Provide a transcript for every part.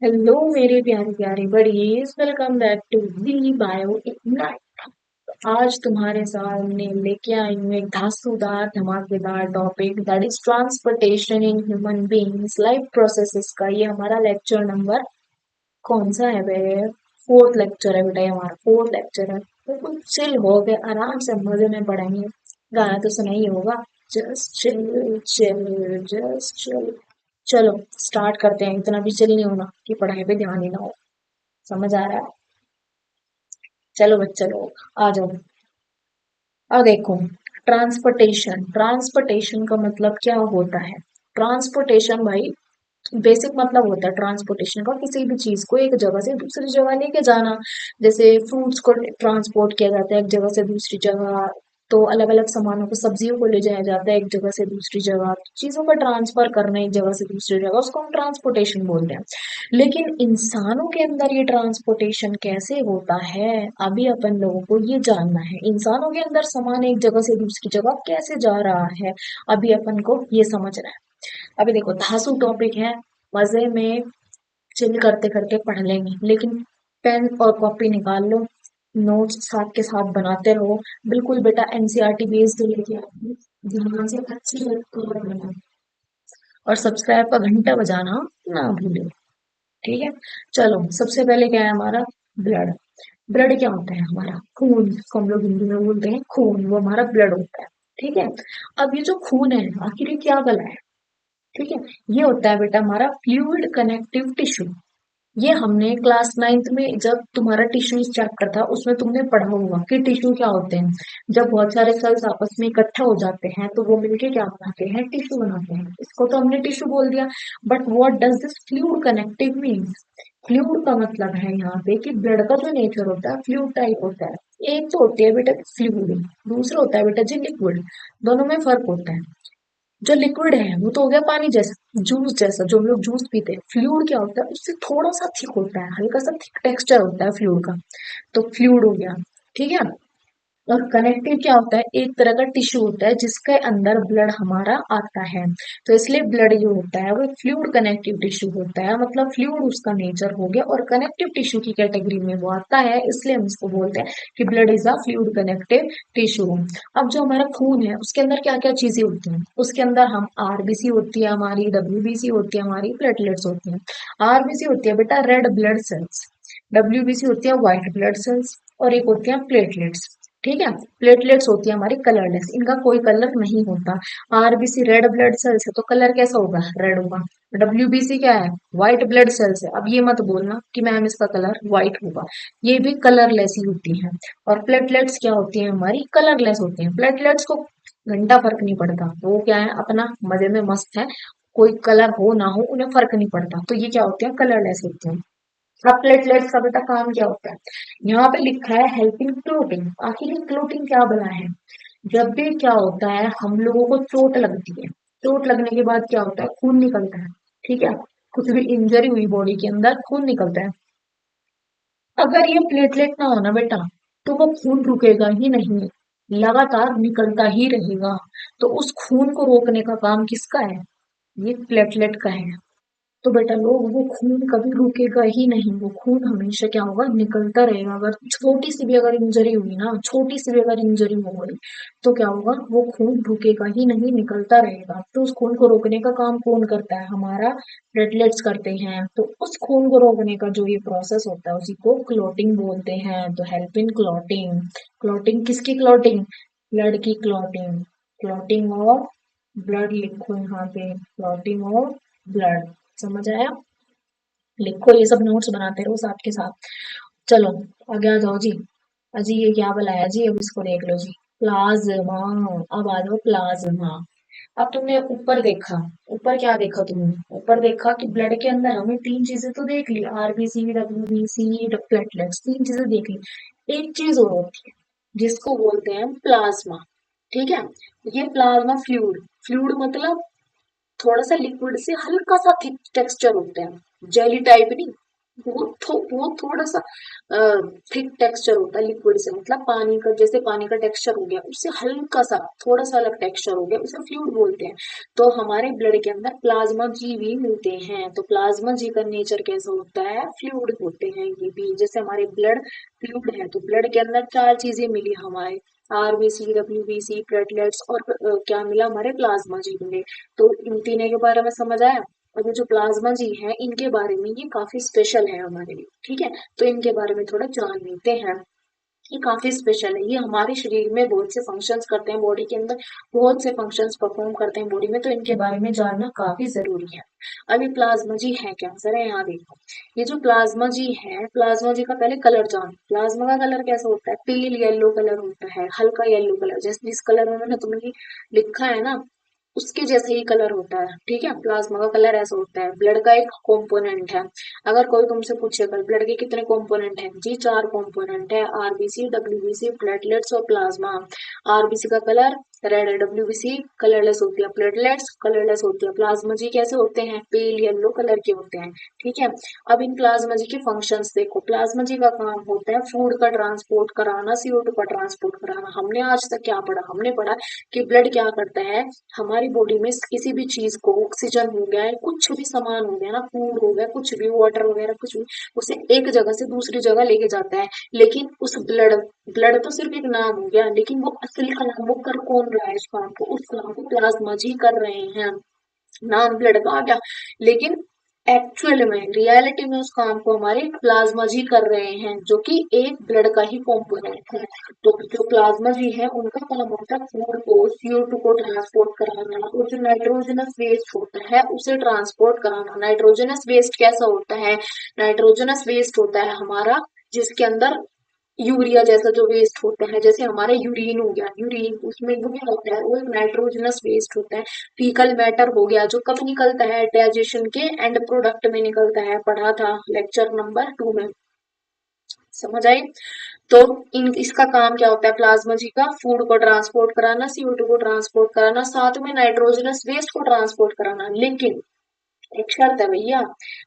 Hello मेरे प्यारे प्यारे buddies, welcome back to the bio ignite. आज तुम्हारे सामने लेके आई हूँ एक धांसूदार धमाकेदार topic, that is transportation in human beings life processes का। ये हमारा लेक्चर नंबर कौन सा है बे? फोर्थ लेक्चर है बेटा, ये हमारा फोर्थ लेक्चर है। तो कुछ चिल हो गए, आराम से मजे में पढ़ेंगे। गाना तो सुना ही होगा, just chill chill just chill. चलो स्टार्ट करते हैं। इतना भी चिल नहीं होना कि पढ़ाई पे ध्यान ही ना हो। समझ आ रहा है? चलो बच्चे लोग आ जाओ। अब देखो, ट्रांसपोर्टेशन ट्रांसपोर्टेशन का मतलब क्या होता है? ट्रांसपोर्टेशन भाई, बेसिक मतलब होता है ट्रांसपोर्टेशन का किसी भी चीज को एक जगह से दूसरी जगह लेके जाना। जैसे फ्रूट्स को ट्रांसपोर्ट किया जाता है एक जगह से दूसरी जगह, तो अलग अलग सामानों को, सब्जियों को ले जाया जाता है एक जगह से दूसरी जगह। चीजों का ट्रांसफर करना एक जगह से दूसरी जगह, उसको हम ट्रांसपोर्टेशन बोलते हैं। लेकिन इंसानों के अंदर ये ट्रांसपोर्टेशन कैसे होता है, अभी अपन लोगों को ये जानना है। इंसानों के अंदर सामान एक जगह से दूसरी जगह कैसे जा रहा है, अभी अपन को ये समझना है। अभी देखो, धांसू टॉपिक है, मजे में चिल करते करते पढ़ लेंगे, लेकिन पेन और कॉपी निकाल लो, नोट्स साथ के साथ बनाते रहो। बिल्कुल बेटा एनसीईआरटी बेस्ड लेके आओ, ध्यान से अच्छी से पढ़ना। और सब्सक्राइब का घंटा बजाना ना भूलो, ठीक है? चलो, सबसे पहले क्या है हमारा? ब्लड। ब्लड क्या होता है? हमारा खून, जिसको हम लोग हिंदी में बोलते हैं खून, वो हमारा ब्लड होता है। ठीक है? अब ये जो खून है, आखिर ये क्या गला है? ठीक है, ये होता है बेटा हमारा फ्लूइड कनेक्टिव टिश्यू। ये हमने क्लास नाइन्थ में, जब तुम्हारा टिश्यूज चैप्टर था, उसमें तुमने पढ़ा होगा कि टिश्यू क्या होते हैं। जब बहुत सारे सेल्स आपस में इकट्ठा हो जाते हैं तो वो मिलके क्या बनाते हैं? टिश्यू बनाते हैं। इसको तो हमने टिश्यू बोल दिया, but what does this fluid connective means? Fluid का मतलब है यहाँ पे कि ब्लड का जो नेचर होता है फ्लूइड टाइप होता है। एक तो होती है बेटा फ्लूइड, दूसरा होता है बेटा जी लिक्विड। दोनों में फर्क होता है। जो लिक्विड है वो तो हो गया पानी जैसा, जूस जैसा, जो हम लोग जूस पीते हैं। फ्लूइड क्या होता है? उससे थोड़ा सा थिक होता है, हल्का सा थिक टेक्सचर होता है फ्लूइड का। तो फ्लूइड हो गया। ठीक है? और कनेक्टिव क्या होता है? एक तरह का टिश्यू होता है जिसके अंदर ब्लड हमारा आता है। तो इसलिए ब्लड जो होता है वो फ्लूइड कनेक्टिव टिश्यू होता है, मतलब फ्लूइड उसका नेचर हो गया और कनेक्टिव टिश्यू की कैटेगरी में वो आता है, इसलिए हम इसको बोलते हैं कि blood is a fluid connective tissue. अब जो हमारा खून है उसके अंदर क्या क्या चीजें होती हैं? उसके अंदर हम आरबीसी होती है हमारी, डब्ल्यूबीसी होती है हमारी, प्लेटलेट्स होती हैं। आरबीसी होती है बेटा रेड ब्लड सेल्स, डब्ल्यूबीसी होती है व्हाइट ब्लड सेल्स, और एक होती है प्लेटलेट्स। ठीक है? प्लेटलेट्स होती है हमारी कलरलेस, इनका कोई कलर नहीं होता। आरबीसी रेड ब्लड सेल्स है तो कलर कैसा होगा? रेड होगा। डब्ल्यूबीसी क्या है? व्हाइट ब्लड सेल्स है। अब ये मत बोलना कि मैम इसका कलर व्हाइट होगा, ये भी कलरलेस ही होती है। और प्लेटलेट्स क्या होती है हमारी? कलरलेस होती है। प्लेटलेट्स को घंटा फर्क नहीं पड़ता, वो क्या है अपना मजे में मस्त है, कोई कलर हो ना हो उन्हें फर्क नहीं पड़ता। तो ये क्या होते हैं? कलरलेस होते हैं। अब प्लेटलेट्स का बेटा काम क्या होता है? यहाँ पे लिखा है हेल्पिंग क्लोटिंग। आखिर ये क्लोटिंग क्या बना है? जब भी क्या होता है, हम लोगों को चोट लगती है, चोट लगने के बाद क्या होता है? खून निकलता है। ठीक है? कुछ भी इंजरी हुई बॉडी के अंदर, खून निकलता है। अगर ये प्लेटलेट ना होना बेटा, तो वो खून रुकेगा ही नहीं, लगातार निकलता ही रहेगा। तो उस खून को रोकने का काम किसका है? ये प्लेटलेट का है। तो बेटा लोग, वो खून कभी रुकेगा ही नहीं, वो खून हमेशा क्या होगा? निकलता रहेगा। अगर छोटी सी भी अगर इंजरी हुई ना, छोटी सी भी अगर इंजरी हो गई, तो क्या होगा? वो खून रुकेगा ही नहीं, निकलता रहेगा। तो उस खून को रोकने का काम कौन करता है? हमारा प्लेटलेट्स करते हैं। तो उस खून को रोकने का जो ये प्रोसेस होता है उसी को क्लॉटिंग बोलते हैं। तो हेल्प इन क्लॉटिंग। क्लॉटिंग किसकी क्लॉटिंग? ब्लड की क्लॉटिंग। क्लॉटिंग ऑफ ब्लड लिखो यहाँ पे, क्लॉटिंग ऑफ ब्लड। समझ आया? लिखो, ये सब नोट्स बनाते रहो साथ के साथ। चलो आगे आ जाओ जी। अजी ये क्या बनाया जी? अब इसको देख लो जी, प्लाज्मा। अब आ जाओ प्लाज्मा। अब तुमने ऊपर देखा, ऊपर क्या देखा तुमने? ऊपर देखा कि ब्लड के अंदर हमें तीन चीजें तो देख ली, आरबीसी, डब्ल्यूबीसी, प्लेटलेट्स, तीन चीजें देख ली। एक चीज और होती है जिसको बोलते हैं प्लाज्मा। ठीक है? ये प्लाज्मा फ्लूइड, फ्लूइड मतलब थोड़ा सा लिक्विड से हल्का सा थिक टेक्सचर होता है, जेली टाइप नहीं, वो थोड़ा सा थिक टेक्सचर होता है लिक्विड से, मतलब पानी का, जैसे पानी का टेक्सचर हो गया उससे हल्का सा थोड़ा सा अलग टेक्सचर हो गया, उसे फ्लूइड बोलते हैं। तो हमारे ब्लड के अंदर प्लाज्मा जी भी मिलते हैं। तो प्लाज्मा जी का नेचर कैसा होता है, फ्लूइड होते हैं ये भी। जैसे हमारे ब्लड फ्लूइड है, तो ब्लड के अंदर चार चीजें मिली हमारे, आरबीसी, डब्ल्यूबीसी, प्लेटलेट्स और क्या मिला, हमारे प्लाज्मा जी मिले। तो इन तीनों के बारे में समझ आया। और ये जो प्लाज्मा जी है इनके बारे में, ये काफी स्पेशल है हमारे लिए, ठीक है। तो इनके बारे में थोड़ा जान लेते हैं। ये काफी स्पेशल है, ये हमारे शरीर में बहुत से फंक्शंस करते हैं, बॉडी के अंदर बहुत से फंक्शंस परफॉर्म करते हैं बॉडी में, तो इनके बारे में जानना काफी जरूरी है। अभी प्लाज्मा जी है क्या, जरा यहाँ देखो। ये जो प्लाज्मा जी है, प्लाज्मा जी का पहले कलर जान। प्लाज्मा का कलर कैसा होता है, पेल येलो कलर होता है, हल्का येलो कलर, जैसे जिस कलर में मैंने तुम्हें लिखा है ना, उसके जैसे ही कलर होता है, ठीक है। प्लाज्मा का कलर ऐसा होता है, ब्लड का एक कंपोनेंट है। अगर कोई तुमसे पूछेगा ब्लड के कितने कंपोनेंट हैं, जी चार कंपोनेंट है, आरबीसी, डब्ल्यूबीसी, प्लेटलेट्स और प्लाज्मा। आरबीसी का कलर रेड है, डब्ल्यूबीसी कलरलेस होती है, प्लेटलेट्स कलरलेस होती है, प्लाज्मा जी कैसे होते हैं, पेल येलो कलर के होते हैं, ठीक है। अब इन प्लाज्मा जी के फंक्शंस देखो। प्लाज्मा जी का काम होता है फूड का ट्रांसपोर्ट कराना, CO2 का ट्रांसपोर्ट कराना। हमने आज तक क्या पढ़ा, हमने पढ़ा कि ब्लड क्या करता है, हमारी बॉडी में किसी भी चीज को, ऑक्सीजन हो गया है, कुछ भी सामान हो गया ना, फूड हो गया, कुछ भी, वाटर वगैरह कुछ भी, उसे एक जगह से दूसरी जगह लेके जाता है। लेकिन उस ब्लड, ब्लड तो सिर्फ एक नाम हो गया, लेकिन वो असली का नाम वो कर कौन रहा है इस काम को, उस काम को प्लाज्मा जी कर रहे हैं। नाम ब्लड का आ गया, लेकिन एक्चुअल में, रियलिटी में उस काम को हमारे प्लाज्मा जी कर रहे हैं, जो कि एक ब्लड का ही कंपोनेंट है। तो जो प्लाज्मा जी है उनका काम होता है फूड को, CO2 को ट्रांसपोर्ट कराना, और जो नाइट्रोजनस वेस्ट होता है उसे ट्रांसपोर्ट कराना। नाइट्रोजनस वेस्ट कैसा होता है, नाइट्रोजनस वेस्ट होता है हमारा जिसके अंदर यूरिया जैसा जो वेस्ट होता है, जैसे हमारा यूरिन हो गया, यूरिन उसमें वो क्या होता है, वो एक नाइट्रोजनस वेस्ट होता है। फीकल मैटर हो गया, जो कब निकलता है, डाइजेशन के एंड प्रोडक्ट में निकलता है, पढ़ा था लेक्चर नंबर 2 में, समझ आई। तो इन इसका काम क्या होता है, प्लाज्मा जी का फूड को ट्रांसपोर्ट कराना, CO2 को ट्रांसपोर्ट कराना, साथ में नाइट्रोजनस वेस्ट को ट्रांसपोर्ट कराना। लेकिन एक शर्त है भैया,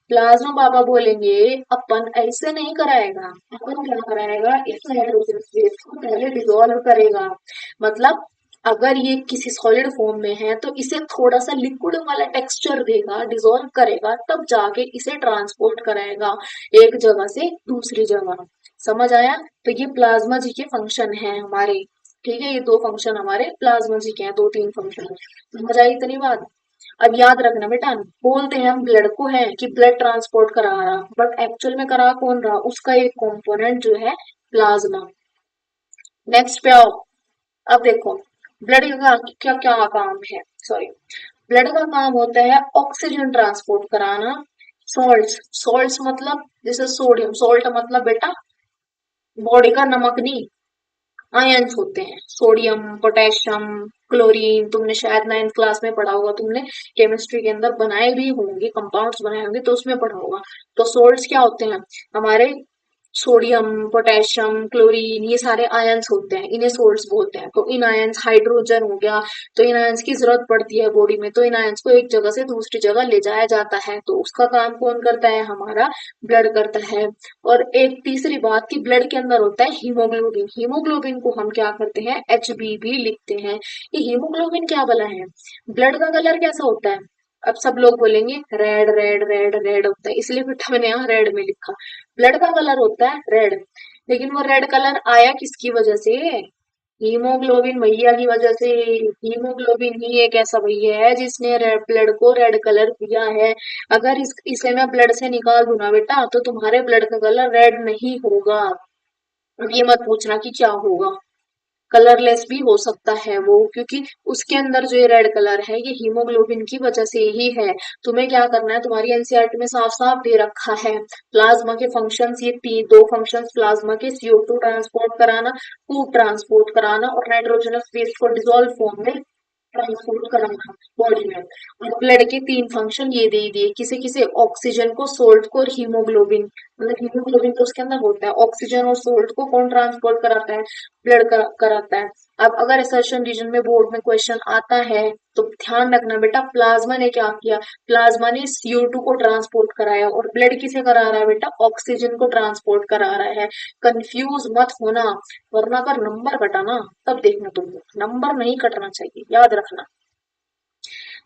प्लाज्मा बाबा बोलेंगे अपन ऐसे नहीं कराएगा, अपन क्या कराएगा, इस नाइट्रोजन वेस्ट को पहले डिसॉल्व करेगा। मतलब अगर ये किसी सॉलिड फॉर्म में है तो इसे थोड़ा सा लिक्विड वाला टेक्सचर देगा, डिसॉल्व करेगा, तब जाके इसे ट्रांसपोर्ट कराएगा एक जगह से दूसरी जगह। समझ आया। तो ये प्लाज्मा जी के फंक्शन है हमारे, ठीक है। ये दो फंक्शन हमारे प्लाज्मा जी के हैं, दो तीन फंक्शन। समझ आई इतनी बात। अब याद रखना बेटा, बोलते हैं हम ब्लड को है कि ब्लड ट्रांसपोर्ट करा रहा, बट एक्चुअल में करा कौन रहा, उसका एक कंपोनेंट जो है प्लाज्मा। नेक्स्ट पे आओ। अब देखो ब्लड का क्या क्या काम है, सॉरी, ब्लड का काम होता है ऑक्सीजन ट्रांसपोर्ट कराना। सॉल्ट्स, सॉल्ट्स मतलब जैसे सोडियम, सोल्ट मतलब बेटा बॉडी का नमक नहीं, आयंस होते हैं, सोडियम, पोटेशियम, क्लोरीन। तुमने शायद 9th क्लास में पढ़ा होगा, तुमने केमिस्ट्री के अंदर बनाए भी होंगे, कंपाउंड्स बनाए होंगे तो उसमें पढ़ा होगा। तो सोल्ट्स क्या होते हैं हमारे, सोडियम, पोटेशियम, क्लोरीन, ये सारे आयंस होते हैं, इन्हें सोल्ट्स बोलते हैं। तो इन आयंस, हाइड्रोजन हो गया, तो इन आयंस की जरूरत पड़ती है बॉडी में, तो इन आयंस को एक जगह से दूसरी जगह ले जाया जाता है। तो उसका काम कौन करता है, हमारा ब्लड करता है। और एक तीसरी बात की ब्लड के अंदर होता है हीमोग्लोबिन। हीमोग्लोबिन को हम क्या करते हैं, HB भी लिखते हैं। ये हीमोग्लोबिन क्या भला है, ब्लड का कलर कैसा होता है। अब सब लोग बोलेंगे रेड रेड रेड रेड होता है, इसलिए बेटा मैंने यहाँ रेड में लिखा। ब्लड का कलर होता है रेड, लेकिन वो रेड कलर आया किसकी वजह से, हीमोग्लोबिन भैया की वजह से। हीमोग्लोबिन ही एक ऐसा भैया है जिसने ब्लड को रेड कलर दिया है। अगर इसे मैं ब्लड से निकाल दूं ना बेटा, तो तुम्हारे ब्लड का कलर रेड नहीं होगा। अब ये मत पूछना कि क्या होगा, कलरलेस भी हो सकता है वो, क्योंकि उसके अंदर जो ये रेड कलर है ये हीमोग्लोबिन की वजह से ही है। तुम्हें क्या करना है, तुम्हारी एनसीईआरटी में साफ साफ दे रखा है प्लाज्मा के फंक्शंस, ये तीन दो फंक्शंस प्लाज्मा के, CO2 ट्रांसपोर्ट कराना, फूड ट्रांसपोर्ट कराना, और नाइट्रोजनस वेस्ट को डिसॉल्व फॉर्म में ट्रांसपोर्ट कराना बॉडी में। और ब्लड के तीन फंक्शन ये दे दिए, किसे किसे, ऑक्सीजन को, सोल्ट को और हीमोग्लोबिन। मतलब हीमोग्लोबिन तो उसके अंदर होता है, ऑक्सीजन और सोल्ट को कौन ट्रांसपोर्ट कराता है, ब्लड कराता है। अब अगर असर्शन रीजन में बोर्ड में क्वेश्चन आता है तो ध्यान रखना बेटा, प्लाज्मा ने क्या किया, प्लाज्मा ने CO2 को ट्रांसपोर्ट कराया, और ब्लड किसे करा रहा है बेटा, ऑक्सीजन को ट्रांसपोर्ट करा रहा है। कंफ्यूज मत होना, वरना अगर नंबर कटाना तब देखना, तुमको नंबर नहीं कटना चाहिए, याद रखना।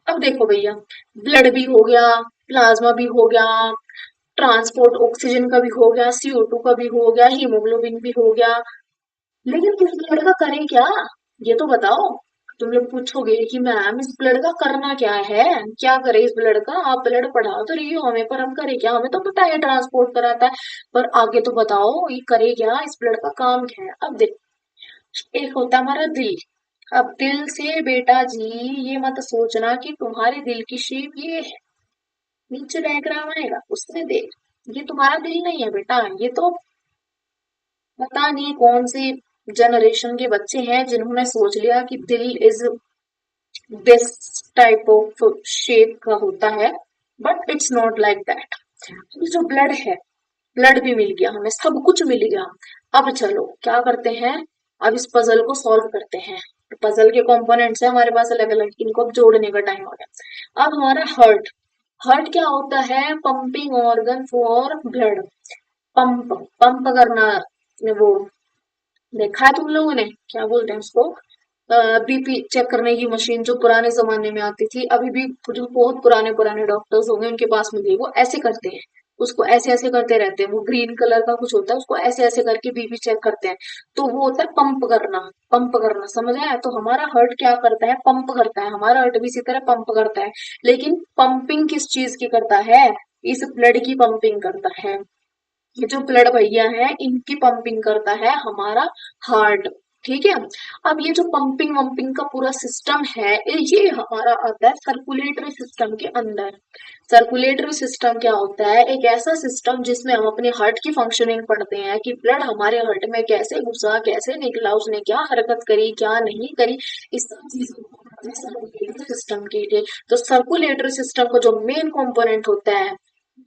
अब देखो भैया, ब्लड भी हो गया, प्लाज्मा भी हो गया, ट्रांसपोर्ट ऑक्सीजन का भी हो गया, CO2 का भी हो गया, हीमोग्लोबिन भी हो गया, लेकिन इस ब्लड का करें क्या, ये तो बताओ। तुम लोग पूछोगे कि मैम इस ब्लड का करना क्या है, क्या करे इस ब्लड का, आप ब्लड पढ़ा तो रही हो हमें, पर हम करें क्या, हमें तो पता है ट्रांसपोर्ट कराता है, पर आगे तो बताओ ये करे क्या, इस ब्लड का काम क्या है। अब देखो, एक होता है हमारा दिल। अब दिल से बेटा जी, ये मत सोचना कि तुम्हारे दिल की शेप ये है, नीचे डायग्राम आएगा उसमें देख, ये तुम्हारा दिल नहीं है बेटा, ये तो पता नहीं कौन सी जनरेशन के बच्चे हैं जिन्होंने सोच लिया कि दिल is this type of shape का होता है, but it's not like that. जो ब्लड है, ब्लड भी मिल गया हमें, सब कुछ मिल गया। अब चलो क्या करते हैं, अब इस पजल को सॉल्व करते हैं। पजल के कंपोनेंट्स है हमारे पास अलग अलग, इनको अब जोड़ने का टाइम हो गया। अब हमारा हार्ट, हार्ट क्या होता है, pumping organ for blood, pump, pump करना, वो देखा है तुम लोगों ने, क्या बोलते हैं उसको, BP चेक करने की मशीन, जो पुराने जमाने में आती थी, अभी भी जो बहुत पुराने पुराने डॉक्टर्स होंगे उनके पास में भी वो ऐसे करते हैं, उसको ऐसे ऐसे करते रहते हैं, वो ग्रीन कलर का कुछ होता है, उसको ऐसे ऐसे करके BP चेक करते हैं, तो वो होता है पंप करना, पंप करना, समझ आया। तो हमारा हार्ट क्या करता है, पंप करता है, हमारा हार्ट भी इसी तरह पंप करता है, लेकिन पंपिंग किस चीज की करता है, इस ब्लड की पंपिंग करता है। ये जो ब्लड भैया है इनकी पंपिंग करता है हमारा हार्ट, ठीक है। अब ये जो पंपिंग वंपिंग का पूरा सिस्टम है, ये हमारा आता है सर्कुलेटरी सिस्टम के अंदर। सर्कुलेटरी सिस्टम क्या होता है, एक ऐसा सिस्टम जिसमें हम अपने हार्ट की फंक्शनिंग पढ़ते हैं कि ब्लड हमारे हार्ट में कैसे घुसा, कैसे निकला, उसने क्या हरकत करी, क्या नहीं करी, इस सब चीजों को सर्कुलेटरी सिस्टम के लिए। तो सर्कुलेटरी सिस्टम का जो मेन कंपोनेंट होता है,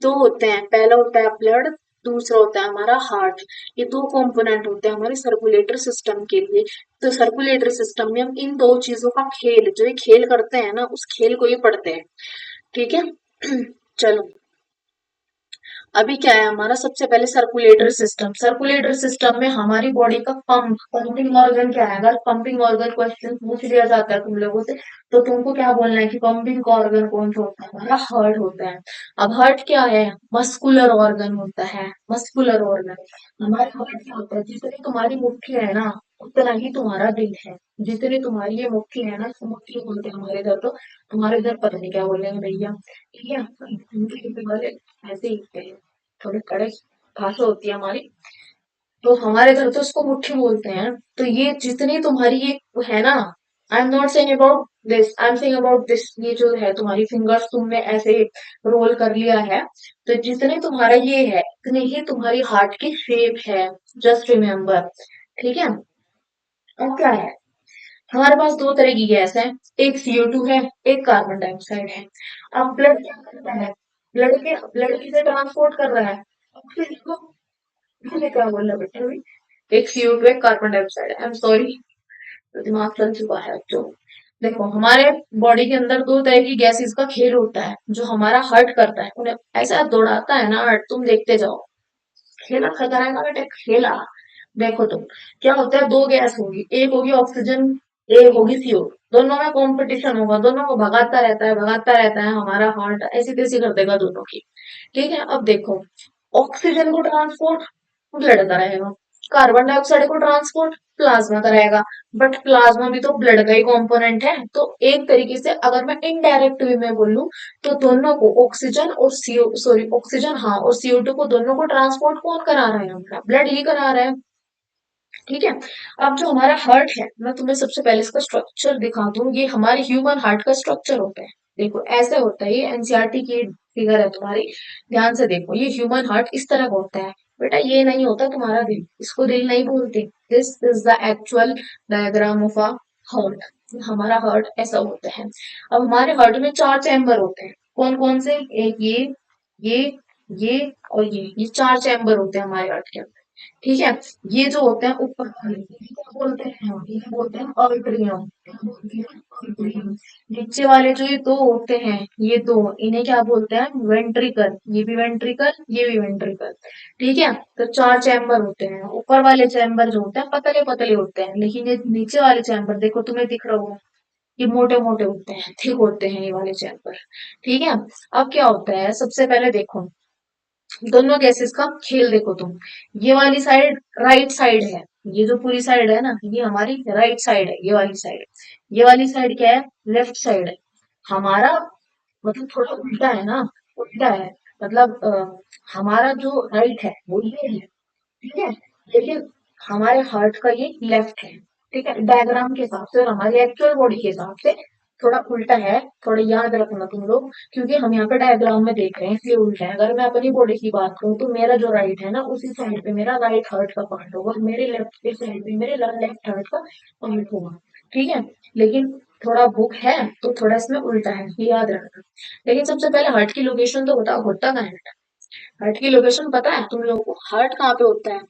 दो होते हैं, पहला होता है ब्लड, दूसरा होता है हमारा हार्ट। ये दो कंपोनेंट होते हैं हमारे सर्कुलेटरी सिस्टम के लिए। तो सर्कुलेटरी सिस्टम में हम इन दो चीजों का खेल, जो ये खेल करते हैं ना, उस खेल को ही पढ़ते हैं, ठीक है। चलो, अभी क्या है हमारा, सबसे पहले सर्कुलेटरी सिस्टम, सर्कुलेटरी सिस्टम में हमारी बॉडी का पंप, पंपिंग ऑर्गन क्या है, अगर पंपिंग ऑर्गन क्वेश्चन पूछ लिया जाता है तुम लोगों से, तो तुमको क्या बोलना है कि पंपिंग ऑर्गन कौन सा होता है, हमारा हार्ट होता है। अब हार्ट क्या है, मस्कुलर ऑर्गन होता है, मस्कुलर ऑर्गन। हमारे हार्ट क्या होता है, जितनी तुम्हारी मुट्ठी है ना उतना ही तुम्हारा दिल है, जितनी तुम्हारी ये मुट्ठी है ना, इसको मुट्ठी बोलते हैं हमारे इधर, तो तुम्हारे इधर पता नहीं क्या बोलेंगे भैया, ठीक है। उनके वाले ऐसे ही कहते हैं, थोड़ी कड़क भाषा होती है हमारी, तो हमारे घर तो इसको मुट्ठी बोलते हैं। तो ये जितनी तुम्हारी ये है ना, I am not saying about this, I am saying about this, ये जो है तुम्हारी फिंगर्स तुमने ऐसे रोल कर लिया है, तो जितने तुम्हारा ये है इतने ही तुम्हारी हार्ट की शेप है, जस्ट रिमेम्बर, ठीक है। अब क्या है, हमारे पास दो तरह की गैस है, एक CO2 है, एक कार्बन डाइऑक्साइड है। अब ब्लड क्या करता है, ब्लड किसे ट्रांसपोर्ट कर रहा है, ऑक्सीजन को। मैंने क्या बोला बेटा अभी, एक CO2 एक carbon dioxide, I am sorry, दिमाग चल चुका है तो। देखो हमारे बॉडी के अंदर दो तरह की गैसेस का खेल होता है, जो हमारा हार्ट करता है, उन्हें ऐसा दौड़ाता है ना हार्ट, तुम देखते जाओ, खेला खतरा का बेटा, खेला। देखो तुम, क्या होता है, दो गैस होगी, एक होगी ऑक्सीजन, एक होगी CO2, दोनों में कंपटीशन होगा, दोनों को भगाता रहता है, भगाता रहता है हमारा हार्ट, ऐसी तैसी कर देगा दोनों की, ठीक है। अब देखो, ऑक्सीजन को ट्रांसपोर्ट ब्लड कराएगा, कार्बन डाइऑक्साइड को ट्रांसपोर्ट प्लाज्मा कराएगा, बट प्लाज्मा भी तो ब्लड का ही कंपोनेंट है। तो एक तरीके से अगर मैं इनडायरेक्ट वे में बोलूं, तो दोनों को ऑक्सीजन और सीओ सॉरी ऑक्सीजन हाँ और CO2 को, दोनों को ट्रांसपोर्ट कौन करा रहा है, हमारा ब्लड ही करा रहा है, ठीक है। अब जो हमारा हार्ट है, मैं तुम्हें सबसे पहले इसका स्ट्रक्चर दिखा दूं, ये हमारे ह्यूमन हार्ट का स्ट्रक्चर होता है। देखो ऐसे होता है, ये एनसीईआरटी की फिगर है तुम्हारी, ध्यान से देखो, ये ह्यूमन हार्ट इस तरह का होता है बेटा, ये नहीं होता तुम्हारा दिल, इसको दिल नहीं बोलते, this is the actual diagram of a heart, हमारा हार्ट ऐसा होता है। अब हमारे हार्ट में चार चैम्बर होते हैं, कौन कौन से, एक ये ये और ये चार चैम्बर होते हैं हमारे हार्ट के अंदर। ठीक है। ये जो होते हैं ऊपर वाले इन्हें क्या बोलते हैं, इन्हें बोलते हैं ऑल्ट्रियम। क्या बोलते हैं, ऑल्ट्रियम। नीचे वाले जो ये दो होते हैं, ये दो, इन्हें क्या बोलते हैं, वेंट्रिकल। ये भी वेंट्रिकल, ये भी वेंट्रिकल। ठीक है। तो चार चैम्बर होते हैं। ऊपर वाले चैम्बर जो होते हैं पतले पतले होते हैं, लेकिन ये नीचे वाले चैम्बर देखो तुम्हें दिख रहा होगा, ये मोटे मोटे होते हैं, थिक होते हैं ये वाले चैम्बर। ठीक है। अब क्या होता है, सबसे पहले देखो दोनों गैसेस का खेल देखो तुम। ये वाली साइड राइट साइड है, ये जो पूरी साइड है ना ये हमारी राइट साइड है, ये वाली साइड। ये वाली साइड क्या है, लेफ्ट साइड है हमारा। मतलब थोड़ा उल्टा है ना, उल्टा है। मतलब हमारा जो राइट है वो ये है। ठीक है। लेकिन हमारे हार्ट का ये लेफ्ट है। ठीक है, डायग्राम के हिसाब से और हमारी एक्चुअल बॉडी के हिसाब से थोड़ा उल्टा है। थोड़ा याद रखना तुम लोग, क्योंकि हम यहाँ पे डायग्राम में देख रहे हैं इसलिए उल्टा है। अगर मैं अपनी बॉडी की बात करूँ तो मेरा जो राइट है ना उसी साइड पे मेरा राइट हार्ट का पार्ट होगा, मेरे लेफ्ट के साइड पे मेरे लेफ्ट हार्ट का पार्ट होगा। ठीक है। लेकिन थोड़ा बुक है तो थोड़ा इसमें उल्टा है, ये याद रखना। लेकिन सबसे पहले हार्ट की लोकेशन तो बताओ, होता कहाँ है हार्ट की लोकेशन, पता है तुम लोगों को हार्ट कहाँ पे होता है?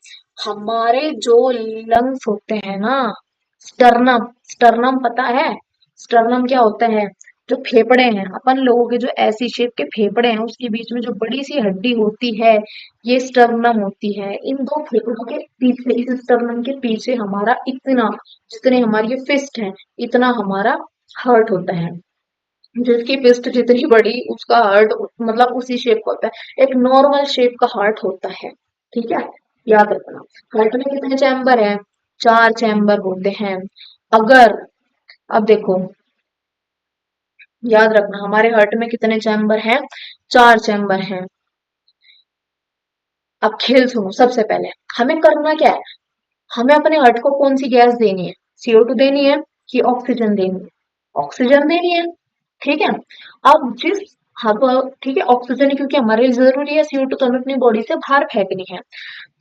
हमारे जो लंग्स होते हैं ना, स्टर्नम। स्टर्नम पता है? स्टर्नम क्या होता है? जो फेफड़े हैं अपन लोगों के, जो ऐसी शेप के फेफड़े हैं उसके बीच में जो बड़ी सी हड्डी होती है, ये स्टर्नम होती है। इन दो फेफड़ों के पीछे, इस स्टर्नम के पीछे हमारा इतना, जितने हमारी ये फिस्ट है, इतना हमारा हार्ट होता है। जिसकी फिस्ट जितनी बड़ी उसका हार्ट मतलब उसी शेप का होता है, एक नॉर्मल शेप का हार्ट होता है। ठीक है। याद रखना। हार्ट में कितने चैम्बर हैं? चार चैम्बर होते हैं। अगर, अब देखो, याद रखना हमारे हार्ट में कितने चैम्बर हैं? चार चैम्बर हैं। अब खेल सुनो, सबसे पहले हमें करना क्या है, हमें अपने हार्ट को कौन सी गैस देनी है, CO2 देनी है कि ऑक्सीजन देनी है? ऑक्सीजन देनी है। ठीक है। अब जिस, अब ठीक है ऑक्सीजन है क्योंकि हमारे लिए जरूरी है, CO2 तो हमें अपनी बॉडी से बाहर फेंकनी है।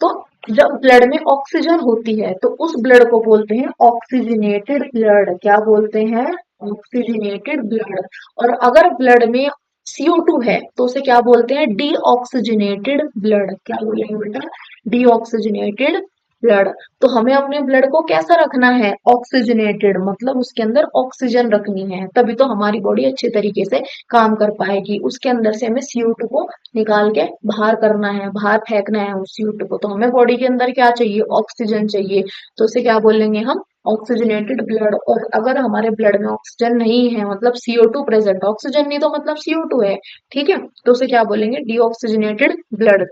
तो जब ब्लड में ऑक्सीजन होती है तो उस ब्लड को बोलते हैं ऑक्सीजनेटेड ब्लड। क्या बोलते हैं? Oxygenated blood. और अगर ब्लड में CO2 है तो उसे क्या बोलते हैं? Deoxygenated blood. क्या बोलेंगे बेटा? Deoxygenated blood. तो हमें अपने ब्लड को कैसा रखना है? ऑक्सीजनेटेड, मतलब उसके अंदर ऑक्सीजन रखनी है, तभी तो हमारी बॉडी अच्छे तरीके से काम कर पाएगी। उसके अंदर से हमें CO2 को निकाल के बाहर करना है, बाहर फेंकना है उस CO2 को। तो हमें बॉडी के अंदर क्या चाहिए? ऑक्सीजन चाहिए। तो उसे क्या बोलेंगे हम? Oxygenated blood. और अगर हमारे ब्लड में ऑक्सीजन नहीं है, मतलब CO2 प्रेजेंट, ऑक्सीजन नहीं तो मतलब CO2 है, ठीक है, तो उसे क्या बोलेंगे? Deoxygenated blood.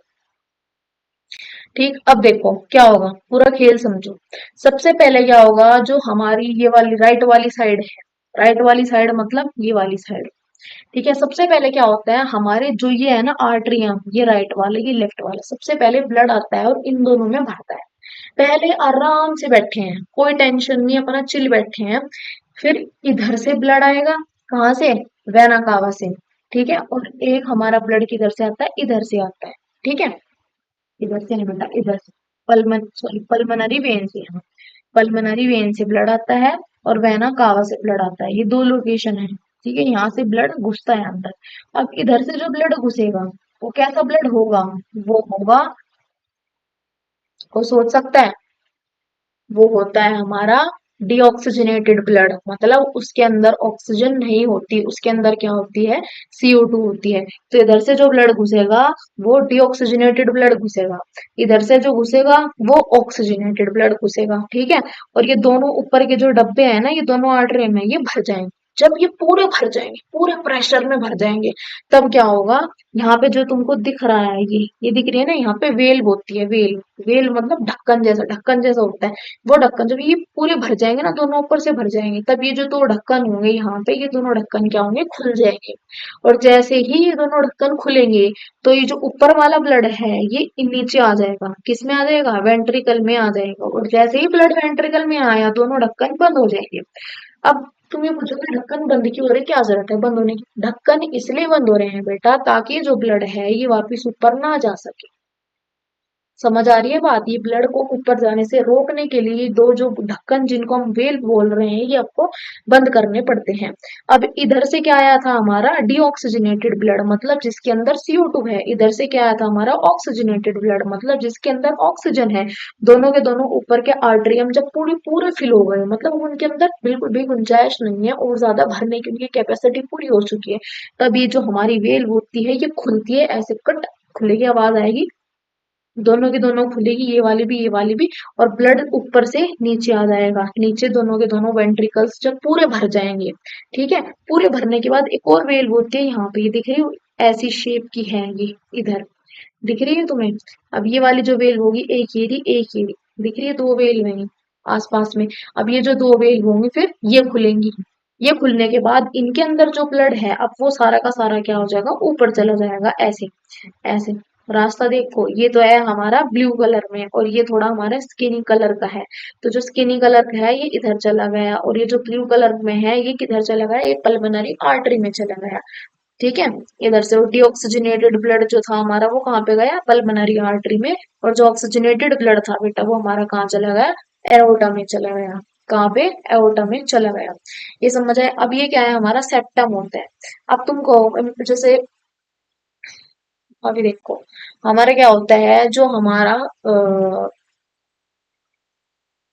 ठीक। अब देखो क्या होगा, पूरा खेल समझो। सबसे पहले क्या होगा, जो हमारी ये वाली राइट वाली साइड है, राइट वाली साइड मतलब ये वाली साइड, ठीक है, सबसे पहले क्या होता है, हमारे जो ये है ना आर्टरियम, ये राइट वाले ये लेफ्ट वाले, सबसे पहले ब्लड आता है और इन दोनों में भरता है। पहले आराम से बैठे हैं, कोई टेंशन नहीं, अपना चिल बैठे हैं। फिर इधर से ब्लड आएगा, कहाँ से? वेना कावा से। ठीक है। और एक हमारा ब्लड किधर से आता है? इधर से आता है। ठीक है। इधर से नहीं बेटा, इधर से, पल्मन सॉरी पल्मनरी वेन से, हाँ, पल्मनरी वेन से ब्लड आता है और वेना कावा से ब्लड आता है। ये दो लोकेशन है। ठीक है, यहाँ से ब्लड घुसता है अंदर। अब इधर से जो ब्लड घुसेगा वो कैसा ब्लड होगा? वो होगा, वो सोच सकता है, वो होता है हमारा डीऑक्सीजनेटेड ब्लड। मतलब उसके अंदर ऑक्सीजन नहीं होती, उसके अंदर क्या होती है? CO2 होती है। तो इधर से जो ब्लड घुसेगा वो डीऑक्सीजनेटेड ब्लड घुसेगा, इधर से जो घुसेगा वो ऑक्सीजनेटेड ब्लड घुसेगा। ठीक है। और ये दोनों ऊपर के जो डब्बे हैं ना, ये दोनों आर्टरी में ये भर जाएंगे। जब ये पूरे भर जाएंगे, पूरे प्रेशर में भर जाएंगे, तब क्या होगा, यहाँ पे जो तुमको दिख रहा है, ये दिख रही है ना, यहाँ पे वेल होती है, वेल। वेल मतलब ढक्कन जैसा, ढक्कन जैसा होता है वो ढक्कन। जब ये पूरे भर जाएंगे ना, दोनों ऊपर से भर जाएंगे, तब ये जो दो ढक्कन होंगे यहाँ पे, ये दोनों ढक्कन क्या होंगे? खुल जाएंगे। और जैसे ही ये दोनों ढक्कन खुलेंगे तो ये जो ऊपर वाला ब्लड है ये नीचे आ जाएगा। किस में आ जाएगा? वेंट्रिकल में आ जाएगा। और जैसे ही ब्लड वेंट्रिकल में आया, दोनों ढक्कन बंद हो जाएंगे। अब तुम ये पूछोगे ढक्कन बंद क्यों हो रहे, क्या जरूरत है बंद होने की? ढक्कन इसलिए बंद हो रहे हैं बेटा ताकि जो ब्लड है ये वापस ऊपर ना जा सके। समझ आ रही है बात? ये ब्लड को ऊपर जाने से रोकने के लिए दो जो ढक्कन जिनको हम वेल बोल रहे हैं ये आपको बंद करने पड़ते हैं। अब इधर से क्या आया था हमारा डीऑक्सीजनेटेड ब्लड, मतलब जिसके अंदर CO2 है। इधर से क्या आया था हमारा ऑक्सीजनेटेड ब्लड, मतलब जिसके अंदर ऑक्सीजन है। दोनों के दोनों ऊपर के आर्टरियम जब पूरी पूरे फिल हो गए, मतलब उनके अंदर बिल्कुल भी गुंजाइश नहीं है और ज्यादा भरने की उनकी कैपेसिटी पूरी हो चुकी है, तब ये जो हमारी वेल होती है ये खुलती है, ऐसे कट खुलेगी, आवाज आएगी, दोनों की दोनों खुलेगी, ये वाली भी ये वाली भी, और ब्लड ऊपर से नीचे आ जाएगा। नीचे दोनों के दोनों वेंट्रिकल्स जब पूरे भर जाएंगे, ठीक है, पूरे भरने के बाद एक और वेल होती है यहाँ पे, ये दिख रही हो, ऐसी शेप की है ये, इधर दिख रही है तुम्हें? अब ये वाली जो वेल होगी, एक ये रही एक ये रही, दिख रही है, दो वेल नहीं आसपास में। अब ये जो दो वेल होंगी फिर ये खुलेंगी, ये खुलने के बाद इनके अंदर जो ब्लड है अब वो सारा का सारा क्या हो जाएगा, ऊपर चला जाएगा, ऐसे ऐसे। रास्ता देखो, ये तो है हमारा ब्लू कलर में और ये थोड़ा हमारा स्किनी कलर का है, तो जो स्किनी कलर का है ये इधर चला गया और ये जो ब्लू कलर में है ये किधर चला गया, ये पल्मोनरी आर्टरी में चला गया, ठीक है। इधर से डीऑक्सीजनेटेड ब्लड जो था हमारा वो कहाँ पे गया, पल्मोनरी आर्टरी में, और जो ऑक्सीजनेटेड ब्लड था बेटा वो हमारा कहाँ चला गया, एरोटा में चला गया। कहाँ पे, एओर्टा में चला गया। ये समझ आए? अब ये क्या है, हमारा सेप्टम होता है। अब तुमको जैसे अभी देखो, हमारा क्या होता है, जो हमारा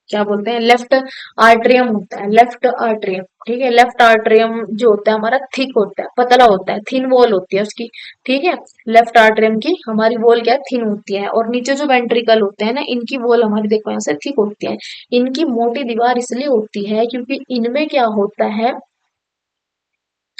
क्या बोलते हैं, लेफ्ट आर्टरियम होता है, लेफ्ट आर्टरियम, ठीक है। लेफ्ट आर्टरियम जो होता है हमारा थिक होता है, पतला होता है, थिन वॉल होती है उसकी, ठीक है। लेफ्ट आर्टरियम की हमारी वॉल क्या है, थिन होती है, और नीचे जो वेंट्रिकल होते हैं ना इनकी वॉल हमारी देखो यहाँ से थिक होती है। इनकी मोटी दीवार इसलिए होती है क्योंकि इनमें क्या होता है,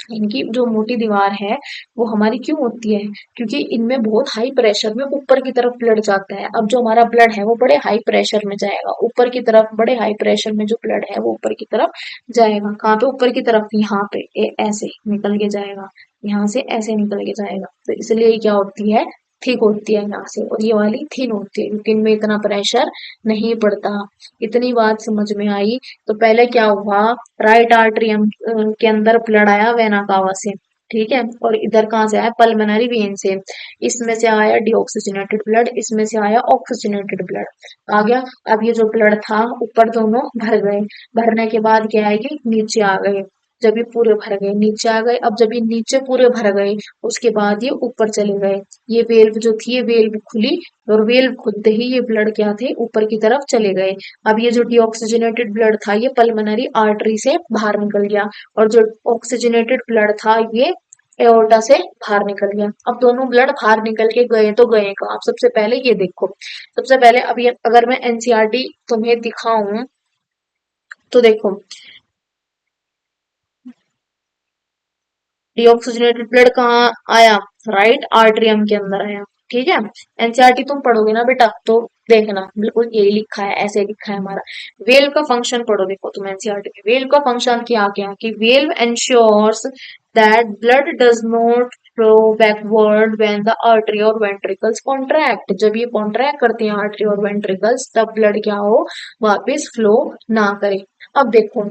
इनकी जो मोटी दीवार है वो हमारी क्यों होती है, क्योंकि इनमें बहुत हाई प्रेशर में ऊपर की तरफ ब्लड जाता है। अब जो हमारा ब्लड है वो बड़े हाई प्रेशर में जाएगा ऊपर की तरफ, बड़े हाई प्रेशर में जो ब्लड है वो ऊपर की तरफ जाएगा। कहाँ पे ऊपर की तरफ, यहाँ पे ऐसे निकल के जाएगा, यहाँ से ऐसे निकल के जाएगा, तो इसलिए ये क्या होती है, थिक होती है यहाँ से, और ये वाली थिन होती है क्योंकि इनमें इतना प्रेशर नहीं पड़ता। इतनी बात समझ में आई? तो पहले क्या हुआ, राइट आर्टरियम के अंदर ब्लड आया वेना कावा से, ठीक है, और इधर कहाँ से आया, पल्मोनरी वेन से। इसमें से आया डीऑक्सीजनेटेड ब्लड, इसमें से आया ऑक्सीजनेटेड ब्लड आ गया। अब ये जो ब्लड था ऊपर दोनों भर गए, भरने के बाद क्या आएगी, नीचे आ गए। जब ये पूरे भर गए नीचे आ गए, अब जब ये नीचे पूरे भर गए उसके बाद ये ऊपर चले गए। ये वेल्व जो थी ये वेल्व खुली, और वेल्व खुलते ही ये ब्लड क्या थे, ऊपर की तरफ चले गए। अब ये जो डीऑक्सीजनेटेड ब्लड था ये पल्मोनरी आर्टरी से बाहर निकल गया, और जो ऑक्सीजनेटेड ब्लड था ये एओर्टा से बाहर निकल गया। अब दोनों ब्लड बाहर निकल के गए तो गए कहाँ, आप सबसे पहले ये देखो। सबसे पहले अब ये अगर मैं एनसीईआरटी तुम्हें दिखाऊं तो देखो, डीऑक्सीजनेटेड ब्लड कहाँ आया, राइट आर्टरियम के अंदर आया, ठीक है। एनसीईआरटी तुम पढ़ोगे ना बेटा तो देखना बिल्कुल यही लिखा है, ऐसे लिखा है हमारा। वेल का फंक्शन पढ़ो, देखो तुम एनसीईआरटी में वेल का फंक्शन क्या क्या, कि well ensures that blood does not flow backward when the artery और वेंट्रिकल्स कॉन्ट्रैक्ट। जब ये कॉन्ट्रैक्ट करते हैं आर्टरी और वेंट्रिकल्स तब ब्लड क्या हो, वापस फ्लो ना करे। अब देखो,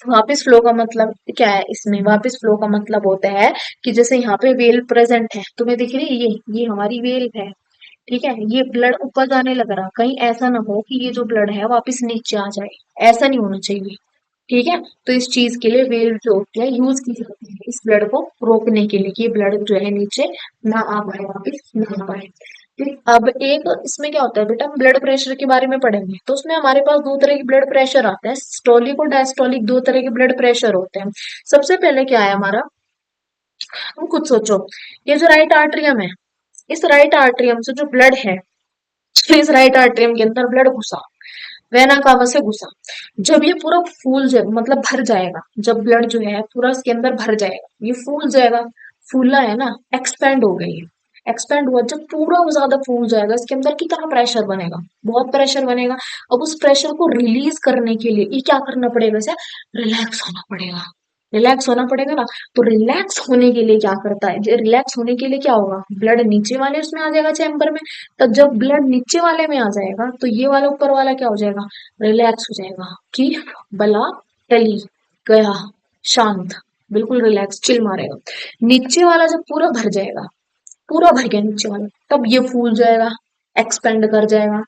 वापस फ्लो का मतलब क्या है, इसमें वापस फ्लो का मतलब होता है कि जैसे यहाँ पे वेल प्रेजेंट है, तुम्हें दिख रही है, ये हमारी वेल है, ठीक है। ये ब्लड ऊपर जाने लग रहा, कहीं ऐसा ना हो कि ये जो ब्लड है वापस नीचे आ जाए, ऐसा नहीं होना चाहिए, ठीक है। तो इस चीज के लिए वेल जो होती है यूज की जाती है, इस ब्लड को रोकने के लिए कि ब्लड जो है नीचे ना आ पाए, वापस ना आ पाए। फिर अब एक इसमें क्या होता है बेटा, हम ब्लड प्रेशर के बारे में पढ़ेंगे तो उसमें हमारे पास दो तरह की ब्लड प्रेशर आता है, सिस्टोलिक और डायस्टोलिक, दो तरह के ब्लड प्रेशर होते हैं। सबसे पहले क्या है हमारा, तुम खुद सोचो, ये जो राइट आर्टरियम है, इस राइट आर्टरियम से जो ब्लड है, इस राइट आर्टरियम के अंदर ब्लड घुसा, वेना कावा से घुसा, जब ये पूरा फूल जाए मतलब भर जाएगा, जब ब्लड जो है पूरा इसके अंदर भर जाएगा, ये फूल जाएगा, फूला है ना, एक्सपेंड हो गई है, एक्सपेंड हुआ, जब पूरा वो ज्यादा फूल जाएगा इसके अंदर कितना प्रेशर बनेगा, बहुत प्रेशर बनेगा। अब उस प्रेशर को रिलीज करने के लिए ये क्या करना पड़ेगा, इसे रिलैक्स होना पड़ेगा, रिलैक्स होना पड़ेगा ना। तो रिलैक्स होने के लिए क्या करता है, रिलैक्स होने के लिए क्या होगा, ब्लड नीचे वाले उसमें आ जाएगा चैम्बर में। तब जब ब्लड नीचे वाले में आ जाएगा तो ये वाला ऊपर वाला क्या हो जाएगा, रिलैक्स हो जाएगा, कि बला टली गया, शांत, बिल्कुल रिलैक्स चिल मारेगा। नीचे वाला जब पूरा भर जाएगा, पूरा भर गया नीचे वाला, तब ये फूल जाएगा, एक्सपेंड कर जाएगा।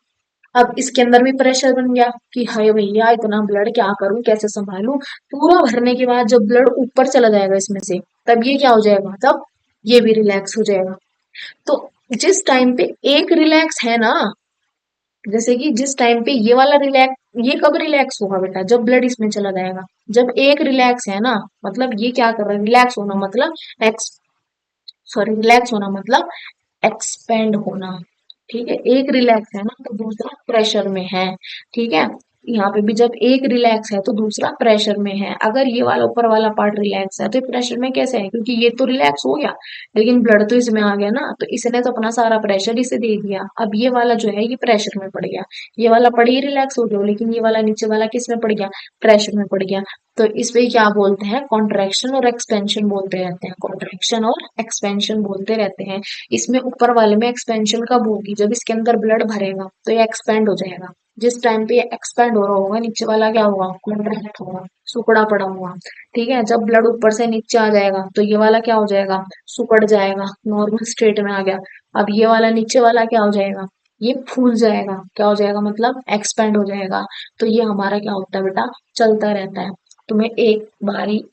अब इसके अंदर भी प्रेशर बन गया कि हाय भैया इतना ब्लड क्या करूं, कैसे संभालूं। पूरा भरने के बाद जब ब्लड ऊपर चला जाएगा इसमें से, तब ये क्या हो जाएगा, तब ये भी रिलैक्स हो जाएगा। तो जिस टाइम पे एक रिलैक्स है ना, जैसे कि जिस टाइम पे ये वाला रिलैक्स, ये कब रिलैक्स होगा बेटा, जब ब्लड इसमें चला जाएगा। जब एक रिलैक्स है ना, मतलब ये क्या कर रहा है, रिलैक्स होना मतलब एक्स सॉरी रिलैक्स होना मतलब एक्सपेंड होना। ठीक है, एक रिलैक्स है ना तो दूसरा प्रेशर में है। ठीक है, यहाँ पे भी जब एक रिलैक्स है तो दूसरा प्रेशर में है। अगर ये वाला ऊपर वाला पार्ट रिलैक्स है तो प्रेशर में कैसे है, क्योंकि ये तो रिलैक्स हो गया, लेकिन ब्लड तो इसमें आ गया ना, तो इसने तो अपना सारा प्रेशर इसे दे दिया। अब ये वाला जो है ये प्रेशर में पड़ गया। ये वाला पड़ ही रिलैक्स हो गया, लेकिन ये वाला नीचे वाला किस में पड़ गया, प्रेशर में पड़ गया। तो इस पे क्या बोलते हैं, कॉन्ट्रैक्शन और एक्सपेंशन बोलते रहते हैं, कॉन्ट्रैक्शन और एक्सपेंशन बोलते रहते हैं। इसमें ऊपर वाले में एक्सपेंशन कब होगी, जब इसके अंदर ब्लड भरेगा तो ये एक्सपेंड हो जाएगा। जिस टाइम पे ये एक्सपेंड हो रहा होगा, नीचे वाला क्या होगा, कॉन्ट्रैक्ट होगा, सुकड़ा पड़ा हुआ। ठीक है, जब ब्लड ऊपर से नीचे आ जाएगा तो ये वाला क्या हो जाएगा, सुकड़ जाएगा, नॉर्मल स्टेट में आ गया। अब ये वाला नीचे वाला क्या हो जाएगा, ये फूल जाएगा, क्या हो जाएगा, मतलब एक्सपेंड हो जाएगा। तो ये हमारा क्या होता है बेटा, चलता रहता है। तुम्हें एक बारी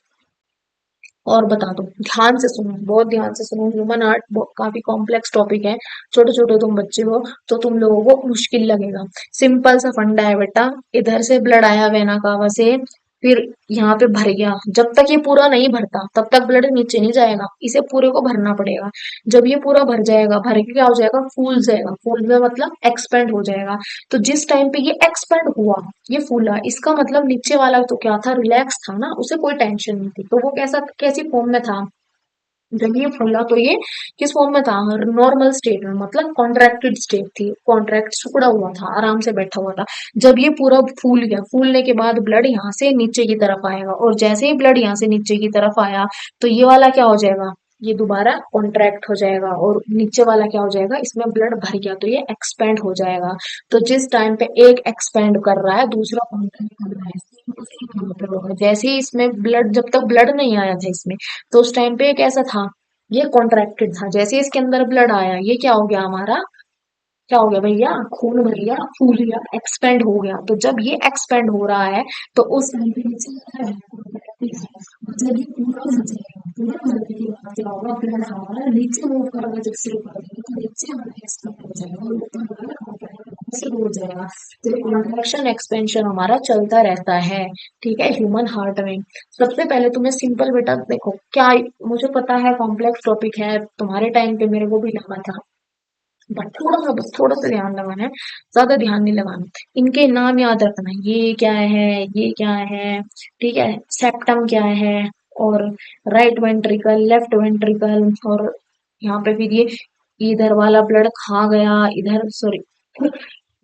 और बता दो, ध्यान से सुनो, बहुत ध्यान से सुनो, ह्यूमन आर्ट काफी कॉम्प्लेक्स टॉपिक है। छोटे छोटे तुम बच्चे हो तो तुम लोगों को मुश्किल लगेगा। सिंपल सा फंडा है बेटा, इधर से ब्लड आया वेना कावा से, फिर यहाँ पे भर गया। जब तक ये पूरा नहीं भरता तब तक ब्लड नीचे नहीं जाएगा, इसे पूरे को भरना पड़ेगा। जब ये पूरा भर जाएगा, भर के क्या हो जाएगा, फूल जाएगा, फूल में मतलब एक्सपेंड हो जाएगा। तो जिस टाइम पे ये एक्सपेंड हुआ, ये फूला, इसका मतलब नीचे वाला तो क्या था, रिलैक्स था ना, उसे कोई टेंशन नहीं थी, तो वो कैसा, कैसी फॉर्म में था, जब ये फूला तो ये किस फॉर्म में था, नॉर्मल स्टेट में, मतलब कॉन्ट्रैक्टेड स्टेट थी, कॉन्ट्रैक्ट सिकुड़ा हुआ था, आराम से बैठा हुआ था। जब ये पूरा फूल गया, फूलने के बाद ब्लड यहाँ से नीचे की तरफ आएगा, और जैसे ही ब्लड यहाँ से नीचे की तरफ आया तो ये वाला क्या हो जाएगा, ये दोबारा कॉन्ट्रैक्ट हो जाएगा, और नीचे वाला क्या हो जाएगा, इसमें ब्लड भर गया तो ये एक्सपेंड हो जाएगा। तो जिस टाइम पे एक एक्सपेंड कर रहा है दूसरा कॉन्ट्रैक्ट कर रहा है, मतलब होगा। जैसे ही इसमें ब्लड, जब तक ब्लड नहीं आया था इसमें, तो उस टाइम पे कैसा था, ये कॉन्ट्रैक्टेड था। जैसे ही इसके अंदर ब्लड आया, ये क्या हो गया हमारा, क्या हो गया भैया, खून भर गया, फूल गया, एक्सपेंड हो गया। तो जब ये एक्सपेंड हो रहा है तो उस टाइम पे नीचे क्या है, जब ये पूरा भर जाएगा, पूरा भरने के बाद क्या होगा, ब्लड हमारा नीचे मूव करना जब शुरू कर देगा तो नीचे हमारा एक्सपेंड हो जाएगा, और ऊपर हमारा कॉन्ट्रैक्ट शुरू हो जाएगा। तो कॉन्ट्रैक्शन एक्सपेंशन हमारा चलता रहता है। ठीक है, ह्यूमन हार्ट में सबसे पहले तुम्हें सिंपल बेटा देखो क्या, मुझे पता है कॉम्प्लेक्स टॉपिक है, तुम्हारे टाइम पे मेरे को भी लगा था, बट थोड़ा सा, बस थोड़ा सा ध्यान लगाना है, ज्यादा ध्यान नहीं लगाना। इनके नाम याद रखना, ये क्या है, ये क्या है, ठीक है, सेप्टम क्या है, और राइट वेंट्रिकल, लेफ्ट वेंट्रिकल, और यहाँ पे फिर ये इधर वाला ब्लड कहाँ गया, इधर सॉरी,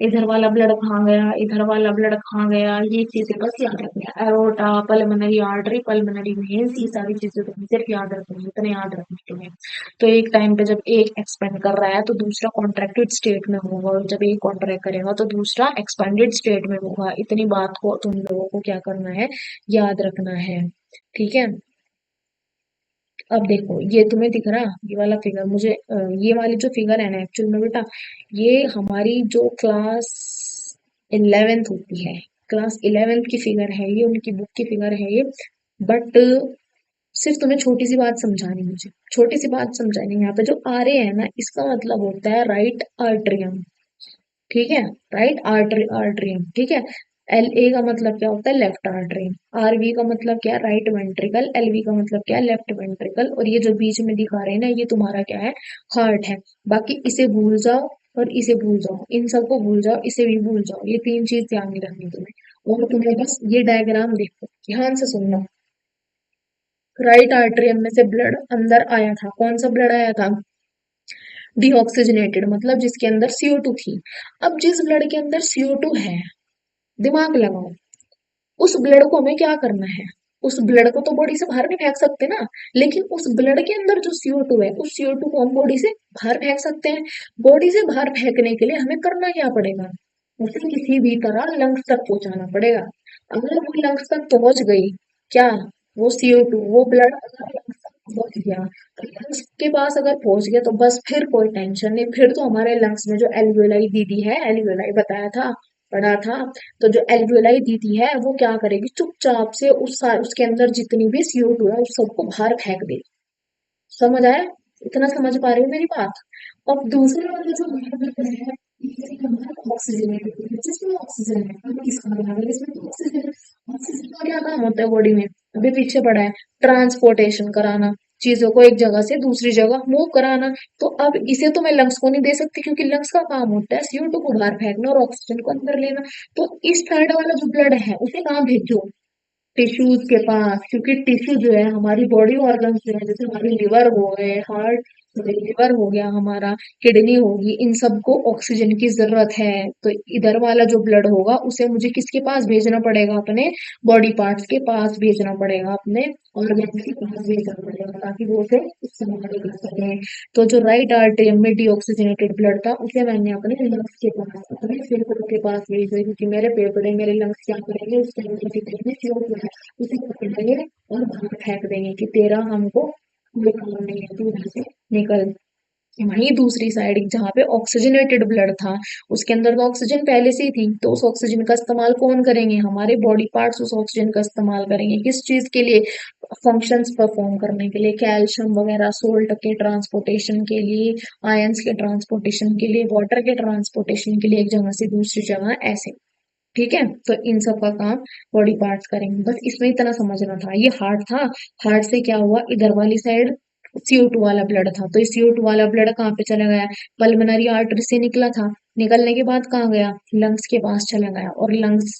इधर वाला ब्लड कहाँ गया, इधर वाला ब्लड कहाँ गया, ये चीजें बस याद रखनी है। Aorta, pulmonary artery, pulmonary veins, ये सारी चीजें तुम्हें सिर्फ याद रखनी है, इतने याद रखनी है तुम्हें। तो एक टाइम पे जब एक एक्सपेंड कर रहा है तो दूसरा कॉन्ट्रैक्टेड स्टेट में होगा, और जब एक कॉन्ट्रैक्ट करेगा तो दूसरा एक्सपेंडेड स्टेट में होगा। इतनी बात को तुम लोगों को क्या करना है, याद रखना है। ठीक है, अब देखो ये तुम्हें दिख रहा, ये वाला फिगर मुझे ये वाली जो फिगर है ना, एक्चुअल में बेटा ये हमारी जो क्लास 11th होती है, क्लास 11th की फिगर है ये, उनकी बुक की फिगर है ये। बट सिर्फ तुम्हें छोटी सी बात समझानी, मुझे छोटी सी बात समझानी है। यहाँ पे जो आर ए है ना, इसका मतलब होता है राइट आर्ट्रियम। ठीक है, राइट आर्टरी आर्ट्रियम, ठीक है। एल ए का मतलब क्या होता है, लेफ्ट आर्टरियम। आर वी का मतलब क्या है, राइट वेंट्रिकल। एल वी का मतलब क्या है, लेफ्ट वेंट्रिकल। और ये जो बीच में दिखा रहे हैं ना, ये तुम्हारा क्या है, हार्ट है। बाकी इसे भूल जाओ और इसे भूल जाओ, इन सबको भूल जाओ, इसे भी भूल जाओ, ये तीन चीज ध्यान नहीं रखनी तुम्हें। और तुम्हें बस ये डायग्राम देखो, ध्यान से सुनना। राइट आर्टरियम में से ब्लड अंदर आया था, कौन सा ब्लड आया था, डीऑक्सीजनेटेड, मतलब जिसके अंदर CO2 थी। अब जिस ब्लड के अंदर CO2 है, दिमाग लगाओ, उस ब्लड को हमें क्या करना है, उस ब्लड को तो बॉडी से बाहर नहीं फेंक सकते ना, लेकिन उस ब्लड के अंदर जो CO2 है, उस CO2 को हम बॉडी से बाहर फेंक सकते हैं। बॉडी से बाहर फेंकने के लिए हमें करना क्या पड़ेगा, उसे किसी भी तरह लंग्स तक पहुंचाना पड़ेगा। अगर वो लंग्स तक पहुंच गई, क्या वो CO2, वो ब्लड अगर lungs तक पहुंच गया, तो लंग्स के पास अगर पहुंच गया तो बस फिर कोई टेंशन नहीं, फिर तो हमारे लंग्स में जो एल्वियोलाई दीदी है, एल्वियोलाई बताया था, पढ़ा था, तो जो एल्वियोलाई दीदी है वो क्या करेगी, चुपचाप से उसके अंदर जितनी भी CO2 है उस सबको बाहर फेंक देगी। समझ आया? इतना समझ पा रही हो मेरी बात? अब दूसरे वाले जो ब्लड है, ये हमारा ऑक्सीजनेटेड है, जिसमें ऑक्सीजन है, अभी इसका बराबर इसमें तो ऑक्सीजन है। ऑक्सीजन का क्या काम होता है बॉडी में? अभी पीछे पड़ा है, ट्रांसपोर्टेशन कराना, चीजों को एक जगह से दूसरी जगह मूव कराना। तो अब इसे तो मैं लंग्स को नहीं दे सकती, क्योंकि लंग्स का काम होता है CO2 को बाहर फेंकना और ऑक्सीजन को अंदर लेना। तो इस साइड वाला जो ब्लड है उसे कहाँ भेजो? टिश्यूज के पास, क्योंकि टिश्यू जो है हमारी बॉडी ऑर्गन जो है, जैसे हमारी लिवर हो गए, हार्ट, लिवर हो गया हमारा, किडनी होगी, इन सबको ऑक्सीजन की जरूरत है। तो इधर वाला जो ब्लड होगा उसे मुझे किसके पास भेजना पड़ेगा? अपने बॉडी पार्ट्स के पास भेजना पड़ेगा, अपने ऑर्गन के पास भेजना पड़ेगा, ताकि वो उसे इस्तेमाल कर सकें। तो जो राइट आर्टरियम में डीऑक्सीजनेटेड ब्लड था उसे मैंने अपने लंग्स के पास, अपने फेफड़ों के पास भेज दिया, क्योंकि मेरे फेफड़े, मेरे लंग्स क्या करेंगे, उसके अंदर जितने CO2 है उसे पकड़ेंगे और बाहर फेंक देंगे कि तेरा हमको कोई काम नहीं है, तू यहाँ से निकल। वहीं दूसरी साइड जहाँ पे ऑक्सीजनेटेड ब्लड था, उसके अंदर तो ऑक्सीजन पहले से ही थी, तो उस ऑक्सीजन का इस्तेमाल कौन करेंगे? हमारे बॉडी पार्ट्स उस ऑक्सीजन का इस्तेमाल करेंगे, किस चीज के लिए? फंक्शंस परफॉर्म करने के लिए, कैल्शियम वगैरह सोल्ट के ट्रांसपोर्टेशन के लिए, आयंस के ट्रांसपोर्टेशन के लिए, वाटर के ट्रांसपोर्टेशन के लिए, एक जगह से दूसरी जगह, ऐसे। ठीक है, तो इन सब का काम बॉडी पार्ट्स करेंगे, बस इसमें इतना समझना था। ये हार्ट था, हार्ट से क्या हुआ, इधर वाली साइड CO2 वाला ब्लड था, तो इस CO2 वाला ब्लड कहाँ पे चला गया? पल्मोनरी आर्टरी से निकला था, निकलने के बाद कहाँ गया? लंग्स के पास चला गया, और लंग्स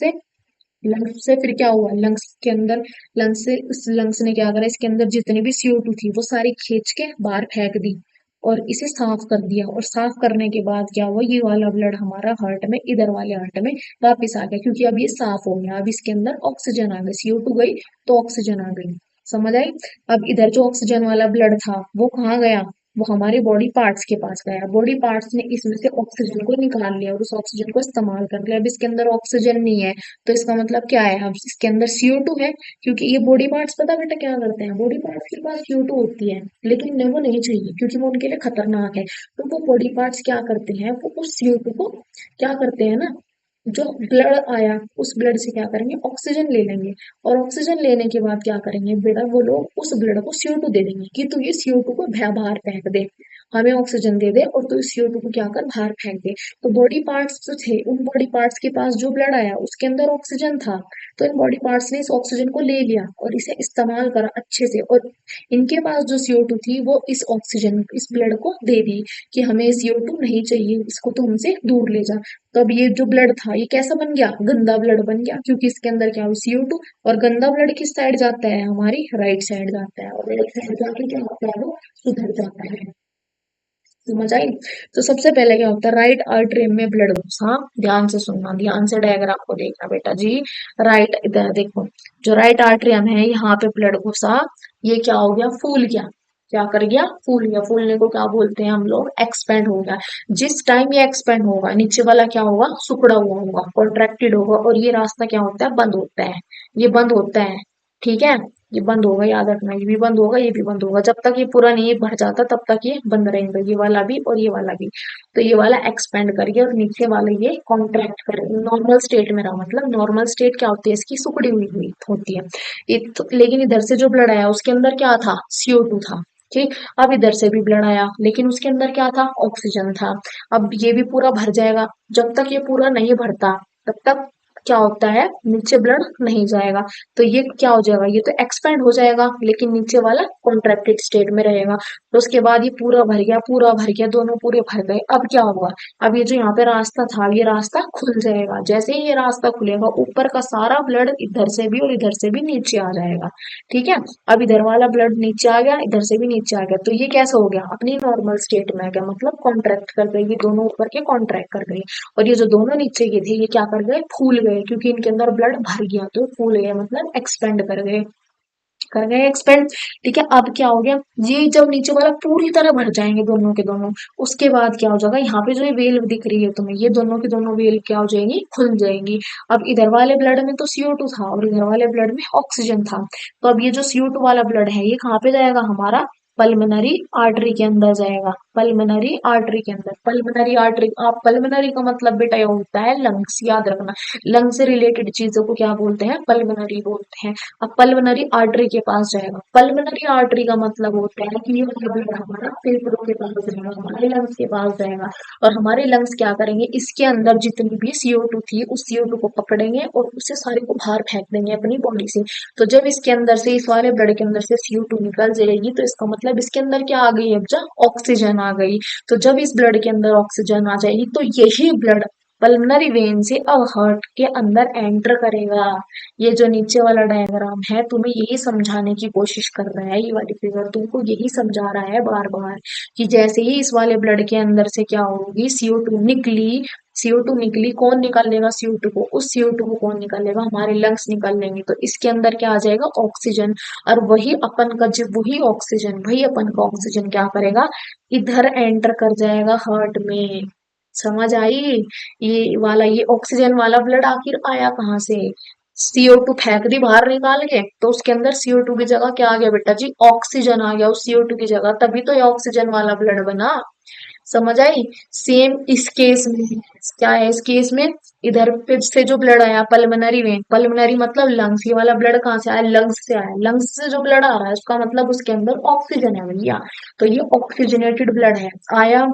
से फिर क्या हुआ? लंग्स के अंदर, लंग्स से उस लंग्स ने क्या करा, इसके अंदर जितनी भी CO2 थी वो सारी खींच के बाहर फेंक दी और इसे साफ कर दिया। और साफ करने के बाद क्या हुआ, ये वाला ब्लड हमारा हार्ट में, इधर वाले हार्ट में वापिस आ गया, क्योंकि अब ये साफ हो गया, अब इसके अंदर ऑक्सीजन आ गई, CO2 गई तो ऑक्सीजन आ गई। समझ आई? अब इधर जो ऑक्सीजन वाला ब्लड था वो कहाँ गया? वो हमारे बॉडी पार्ट्स के पास गया, बॉडी पार्ट्स ने इसमें से ऑक्सीजन को निकाल लिया और उस ऑक्सीजन को इस्तेमाल कर लिया। अब इसके अंदर ऑक्सीजन नहीं है, तो इसका मतलब क्या है? अब इसके अंदर CO2 है, क्योंकि ये बॉडी पार्ट्स, पता बेटा क्या करते हैं, बॉडी पार्ट्स के पास CO2 होती है, लेकिन इन्हें वो नहीं चाहिए, क्योंकि वो उनके लिए खतरनाक है। तो वो बॉडी पार्ट्स क्या करते हैं, वो उस CO2 को क्या करते हैं ना, जो ब्लड आया उस ब्लड से क्या करेंगे, ऑक्सीजन ले लेंगे। और ऑक्सीजन लेने के बाद क्या करेंगे बेटा, वो लोग उस ब्लड को CO2 दे देंगे कि तू ये CO2 को बाहर फेंक दे, हमें ऑक्सीजन दे दे और तू इस CO2 को क्या कर, बाहर फेंक दे। तो बॉडी पार्ट्स जो थे, उन बॉडी पार्ट्स के पास जो ब्लड आया उसके अंदर ऑक्सीजन था, तो इन बॉडी पार्ट्स ने इस ऑक्सीजन को ले लिया और इसे इस्तेमाल करा अच्छे से, और इनके पास जो CO2 थी वो इस ऑक्सीजन, इस ब्लड को दे दी कि हमें CO2 नहीं चाहिए, इसको तो हमसे दूर ले जा। तो अब ये जो ब्लड था ये कैसा बन गया, गंदा ब्लड बन गया, क्योंकि इसके अंदर क्या हो, CO2। और गंदा ब्लड किस साइड जाता है, हमारी राइट साइड जाता है, और राइट साइड जाके क्या होता है, वो सुधर जाता है। समझ आई? तो सबसे पहले क्या होता है, राइट आर्टरी में ब्लड घुसा, ध्यान से सुनना, ध्यान से डायग्राम को देखना बेटा जी। राइट, इधर देखो, जो राइट आर्टरियम है यहाँ पे ब्लड घुसा, ये क्या हो गया, फूल गया। क्या कर गया, फूल गया। फूलने को क्या बोलते हैं हम लोग, एक्सपेंड हो गया। जिस टाइम ये एक्सपेंड होगा, नीचे वाला क्या होगा, सिकुड़ा हुआ होगा, कॉन्ट्रैक्टेड होगा, और ये रास्ता क्या होता है, बंद होता है। ये बंद होता है, ठीक है, ये बंद होगा, याद रखना, ये भी बंद होगा, ये भी बंद होगा, जब तक ये पूरा नहीं भर जाता तब तक ये बंद रहेगा, ये वाला भी और ये वाला भी। तो ये वाला एक्सपेंड करिए और नीचे वाला ये कॉन्ट्रैक्ट करे, नॉर्मल स्टेट में रहा, मतलब नॉर्मल स्टेट क्या होती है इसकी, सिकुड़ी हुई होती है। लेकिन इधर से जो ब्लड आया उसके अंदर क्या था, CO2 था। ठीक, अब इधर से भी ब्लड आया, लेकिन उसके अंदर क्या था, ऑक्सीजन था। अब ये भी पूरा भर जाएगा, जब तक ये पूरा नहीं भरता तब तक क्या होता है, नीचे ब्लड नहीं जाएगा। तो ये क्या हो जाएगा, ये तो एक्सपेंड हो जाएगा, लेकिन नीचे वाला कॉन्ट्रैक्टेड स्टेट में रहेगा। तो उसके बाद ये पूरा भर गया, पूरा भर गया, दोनों पूरे भर गए। अब क्या होगा, अब ये जो यहाँ पे रास्ता था, ये रास्ता खुल जाएगा। जैसे ही ये रास्ता खुलेगा, ऊपर का सारा ब्लड इधर से भी और इधर से भी नीचे आ जाएगा। ठीक है, अब इधर वाला ब्लड नीचे आ गया, इधर से भी नीचे आ गया, तो ये कैसे हो गया, अपनी नॉर्मल स्टेट में आ गया, मतलब कॉन्ट्रैक्ट कर गई, ये दोनों ऊपर के कॉन्ट्रैक्ट कर गई। और ये जो दोनों नीचे के थे ये क्या कर गए, फूल गए, क्योंकि इनके अंदर ब्लड भर गया, तो फूल गए मतलब एक्सपेंड कर गए। कर गए एक्सपेंड। ठीक है, अब क्या हो गया, ये जब नीचे वाला पूरी तरह भर जाएंगे दोनों के दोनों, उसके बाद क्या हो जाएगा, यहाँ पे जो ये वेल दिख रही है तुम्हें, ये दोनों की दोनों वेल क्या हो जाएंगी, खुल जाएंगी। अब इधर वाले ब्लड में तो CO2 था और इधर वाले ब्लड में ऑक्सीजन था, तो अब ये जो CO2 वाला ब्लड है ये कहाँ पे जाएगा, हमारा पल्मोनरी आर्टरी के अंदर जाएगा, पल्मोनरी आर्टरी के अंदर। पल्मोनरी आर्टरी, आप पल्मोनरी का मतलब बेटा ये होता है लंग्स, याद रखना। लंग से रिलेटेड चीजों को क्या बोलते हैं, पल्मोनरी बोलते हैं। अब पल्मोनरी आर्टरी के पास जाएगा, पल्मोनरी आर्टरी का मतलब होता है कि ये वाला ब्लड हमारा फेफड़ों के पास जाएगा, हमारे लंग्स के पास जाएगा, और हमारे लंग्स क्या करेंगे, इसके अंदर जितनी भी CO2 थी उस CO2 को पकड़ेंगे और उसे सारे को बाहर फेंक देंगे अपनी बॉडी से। तो जब इसके अंदर से, इस वाले ब्लड के अंदर से CO2 निकल जाएगी, तो इसका मतलब इसके अंदर क्या आ गई, अब जा ऑक्सीजन आ गई। तो जब इस ब्लड के अंदर ऑक्सीजन आ जाएगी तो यही ब्लड पल्मोनरी वेन से अब हार्ट के अंदर एंटर करेगा। ये जो नीचे वाला डायग्राम है तुम्हें यही समझाने की कोशिश कर रहा है, ये वाली फिगर तुमको यही समझा रहा है बार बार, कि जैसे ही इस वाले ब्लड के अंदर से क्या होगी, CO2 निकली, CO2 निकली, कौन निकाल लेगा CO2 को, उस CO2 को कौन निकाल लेगा, हमारे लंग्स निकाल लेंगे। तो इसके अंदर क्या आ जाएगा, ऑक्सीजन। और वही अपन का जो वही ऑक्सीजन, वही अपन का ऑक्सीजन क्या करेगा, इधर एंटर कर जाएगा हार्ट में। समझ आई, ये वाला, ये ऑक्सीजन वाला ब्लड आखिर आया कहाँ से, CO2 फेंक दी बाहर निकाल के, तो उसके अंदर CO2 की जगह क्या आ गया बेटा जी, ऑक्सीजन आ गया उस CO2 की जगह, तभी तो ये ऑक्सीजन वाला ब्लड बना। समझ आई। सेम इस केस में क्या है, इस केस में इधर फिर से जो ब्लड आया पल्मोनरी वेन, पल्मोनरी मतलब लंग्स, ये वाला ब्लड कहाँ से आया, लंग्स से आया, लंग्स से जो ब्लड आ रहा है उसका मतलब उसके अंदर ऑक्सीजन है भैया। तो ये ऑक्सीजनेटेड ब्लड है, आया,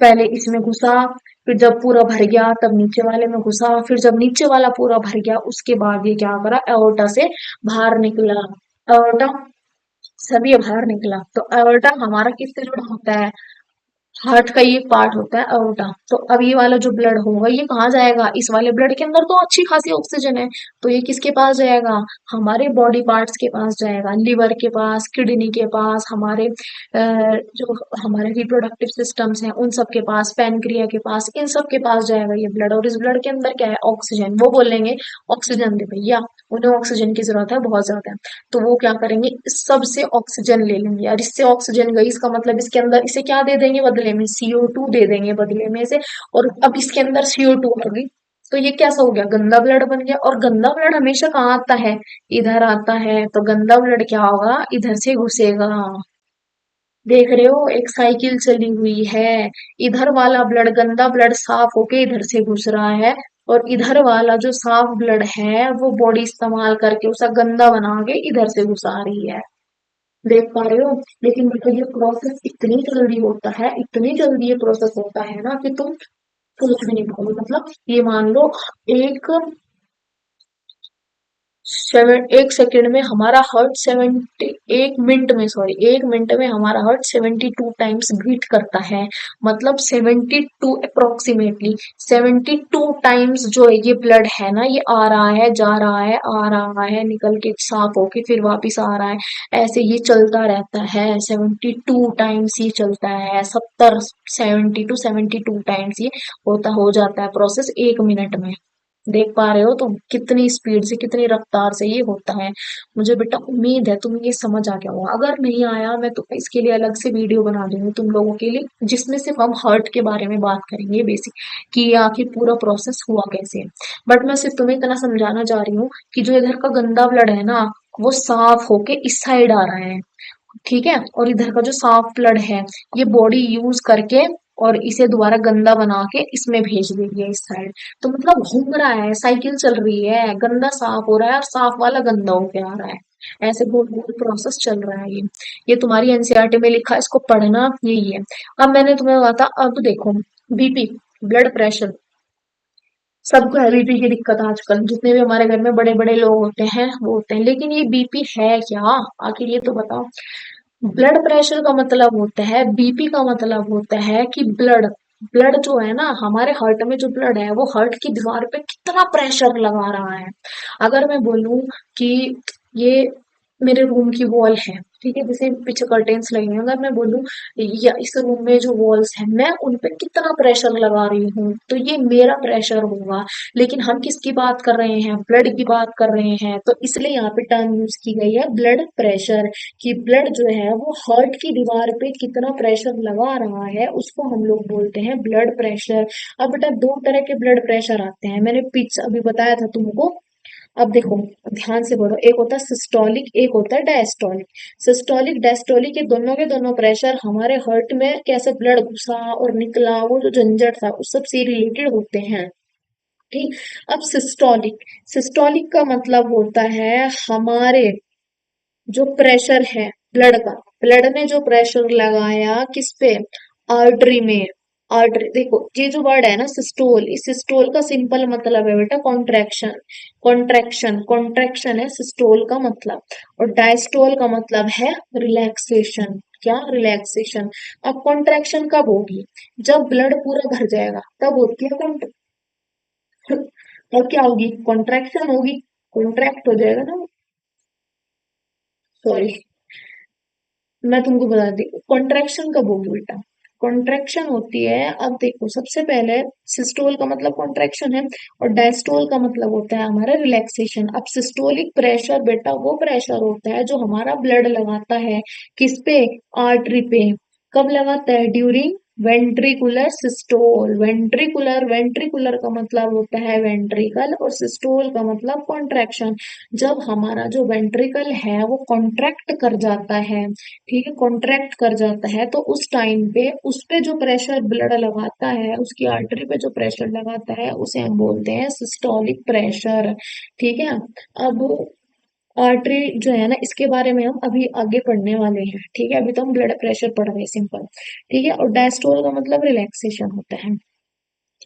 पहले इसमें घुसा, फिर जब पूरा भर गया तब नीचे वाले में घुसा, फिर जब नीचे वाला पूरा भर गया उसके बाद ये क्या करा, एओर्टा से बाहर निकला। एओर्टा सभी बाहर निकला। तो एओर्टा हमारा किससे जुड़ा होता है, हार्ट का ये पार्ट होता है अओर्टा। तो अब ये वाला जो ब्लड होगा ये कहाँ जाएगा, इस वाले ब्लड के अंदर तो अच्छी खासी ऑक्सीजन है, तो ये किसके पास जाएगा, हमारे बॉडी पार्ट्स के पास जाएगा, लिवर के पास, किडनी के पास, हमारे जो हमारे रिप्रोडक्टिव सिस्टम्स हैं उन सब के पास, पैनक्रिया के पास, इन सब के पास जाएगा ये ब्लड। और इस ब्लड के अंदर क्या है, ऑक्सीजन। वो बोलेंगे ऑक्सीजन दे भैया, उन्हें ऑक्सीजन की जरूरत है बहुत ज्यादा, तो वो क्या करेंगे, इस सब से ऑक्सीजन ले लेंगे, और इससे ऑक्सीजन गई, इसका मतलब इसके अंदर इसे क्या दे देंगे बदले में, CO2 दे देंगे बदले में से। और अब इसके अंदर CO2 आ गई, तो ये कैसा हो गया, गंदा ब्लड बन गया। और गंदा ब्लड हमेशा कहाँ आता है, इधर आता है, तो गंदा ब्लड क्या होगा, इधर से घुसेगा। देख रहे हो, एक साइकिल चली हुई है, इधर वाला ब्लड, गंदा ब्लड साफ होके इधर से घुस रहा है, और इधर वाला जो साफ ब्लड है वो बॉडी इस्तेमाल करके उसे गंदा बना के इधर से घुसा रही है। देख पा रहे हो। लेकिन बेटा ये प्रोसेस इतनी जल्दी होता है, इतनी जल्दी ये प्रोसेस होता है ना कि तुम सोच भी नहीं पाओगे। मतलब ये मान लो एक एक सेकंड में हमारा हार्ट 70, एक मिनट में, सॉरी, एक मिनट में हमारा हार्ट 72 टाइम्स बीट करता है। मतलब 72, अप्रोक्सीमेटली 72 टाइम्स जो है ये ब्लड है ना, ये आ रहा है, जा रहा है, आ रहा है, निकल के साफ होके फिर वापिस आ रहा है, ऐसे ये चलता रहता है। 72 टाइम्स ये चलता है, 72 टाइम्स ये होता हो जाता है प्रोसेस एक मिनट में। देख पा रहे हो तुम, कितनी स्पीड से, कितनी रफ्तार से ये होता है। मुझे बेटा उम्मीद है तुम्हें ये समझ आ गया होगा, अगर नहीं आया मैं तो इसके लिए अलग से वीडियो बना दूंगी तुम लोगों के लिए, जिसमें सिर्फ हम हार्ट के बारे में बात करेंगे बेसिक, कि ये आखिर पूरा प्रोसेस हुआ कैसे। बट मैं सिर्फ तुम्हें इतना समझाना चाह रही हूँ कि जो इधर का गंदा ब्लड है ना, वो साफ होके इस साइड आ रहा है, ठीक है, और इधर का जो साफ ब्लड है ये बॉडी यूज करके और इसे दोबारा गंदा बना के इसमें भेज देगी है, इस साइड। तो मतलब घूम रहा है, साइकिल चल रही है, गंदा साफ हो रहा है और साफ वाला गंदा होके आ रहा है, ऐसे गोल गोल प्रोसेस चल रहा है ये तुम्हारी एनसीईआरटी में लिखा है, इसको पढ़ना यही है। अब मैंने तुम्हें बताया, अब देखो, बीपी, ब्लड प्रेशर, सबको है बीपी की दिक्कत आजकल, जितने भी हमारे घर में बड़े बड़े लोग होते हैं वो होते हैं, लेकिन ये बीपी है क्या, आखिर ये तो बताओ। ब्लड प्रेशर का मतलब होता है, बीपी का मतलब होता है कि ब्लड, ब्लड जो है ना, हमारे हार्ट में जो ब्लड है वो हार्ट की दीवार पे कितना प्रेशर लगा रहा है। अगर मैं बोलूं कि ये मेरे रूम की वॉल है, ठीक है, जैसे पीछे कर्टेन्स लगे हैं, अगर मैं बोलूँ या इस रूम में जो वॉल्स हैं मैं उन पे कितना प्रेशर लगा रही हूँ, तो ये मेरा प्रेशर होगा। लेकिन हम किसकी बात कर रहे हैं, ब्लड की बात कर रहे हैं, तो इसलिए यहाँ पे टर्म यूज की गई है ब्लड प्रेशर, कि ब्लड जो है वो हार्ट की दीवार पे कितना प्रेशर लगा रहा है उसको हम लोग बोलते हैं ब्लड प्रेशर। अब बेटा दो तरह के ब्लड प्रेशर आते हैं, मैंने पीछे अभी बताया था तुमको। अब देखो, ध्यान से बोलो, एक होता है सिस्टोलिक, एक होता है डायस्टोलिक। सिस्टोलिक डायस्टोलिक, ये दोनों के दोनों प्रेशर हमारे हार्ट में कैसे ब्लड घुसा और निकला, वो जो झंझट था उस सब से रिलेटेड होते हैं। ठीक। अब सिस्टोलिक, सिस्टोलिक का मतलब होता है हमारे जो प्रेशर है ब्लड का, ब्लड ने जो प्रेशर लगाया किस पे, आर्टरी में। आर्टरी, देखो ये जो वर्ड है ना सिस्टोल, इस सिस्टोल का सिंपल मतलब है बेटा कॉन्ट्रैक्शन। कॉन्ट्रैक्शन, कॉन्ट्रैक्शन है सिस्टोल का मतलब। और डायस्टोल का मतलब है रिलैक्सेशन। क्या, रिलैक्सेशन। अब कॉन्ट्रैक्शन कब होगी, जब ब्लड पूरा भर जाएगा तब होती है कॉन्ट्रैक्शन। और क्या होगी, कॉन्ट्रैक्शन होगी, कॉन्ट्रैक्ट हो जाएगा ना। सॉरी, मैं तुमको बता दी, कॉन्ट्रैक्शन कब होगी बेटा, कॉन्ट्रैक्शन होती है, अब देखो सबसे पहले सिस्टोल का मतलब कॉन्ट्रैक्शन है, और डायस्टोल का मतलब होता है हमारा रिलैक्सेशन। अब सिस्टोलिक प्रेशर बेटा वो प्रेशर होता है जो हमारा ब्लड लगाता है किस पे, आर्टरी पे। कब लगाता है, during ventricular systole. Ventricular, ventricular का मतलब होता है वेंट्रिकल, और सिस्टोल का मतलब कॉन्ट्रैक्शन। जब हमारा जो वेंट्रिकल है वो कॉन्ट्रैक्ट कर जाता है, ठीक है, कॉन्ट्रैक्ट कर जाता है, तो उस टाइम पे उस पे जो प्रेशर ब्लड लगाता है, उसकी आर्टरी पे जो प्रेशर लगाता है उसे हम बोलते हैं सिस्टोलिक प्रेशर। ठीक है। अब आर्टरी जो है ना, इसके बारे में हम अभी आगे पढ़ने वाले हैं, ठीक है, अभी तो हम ब्लड प्रेशर पढ़ रहे हैं सिंपल। ठीक है, और डायस्टोल का मतलब रिलैक्सेशन होता है।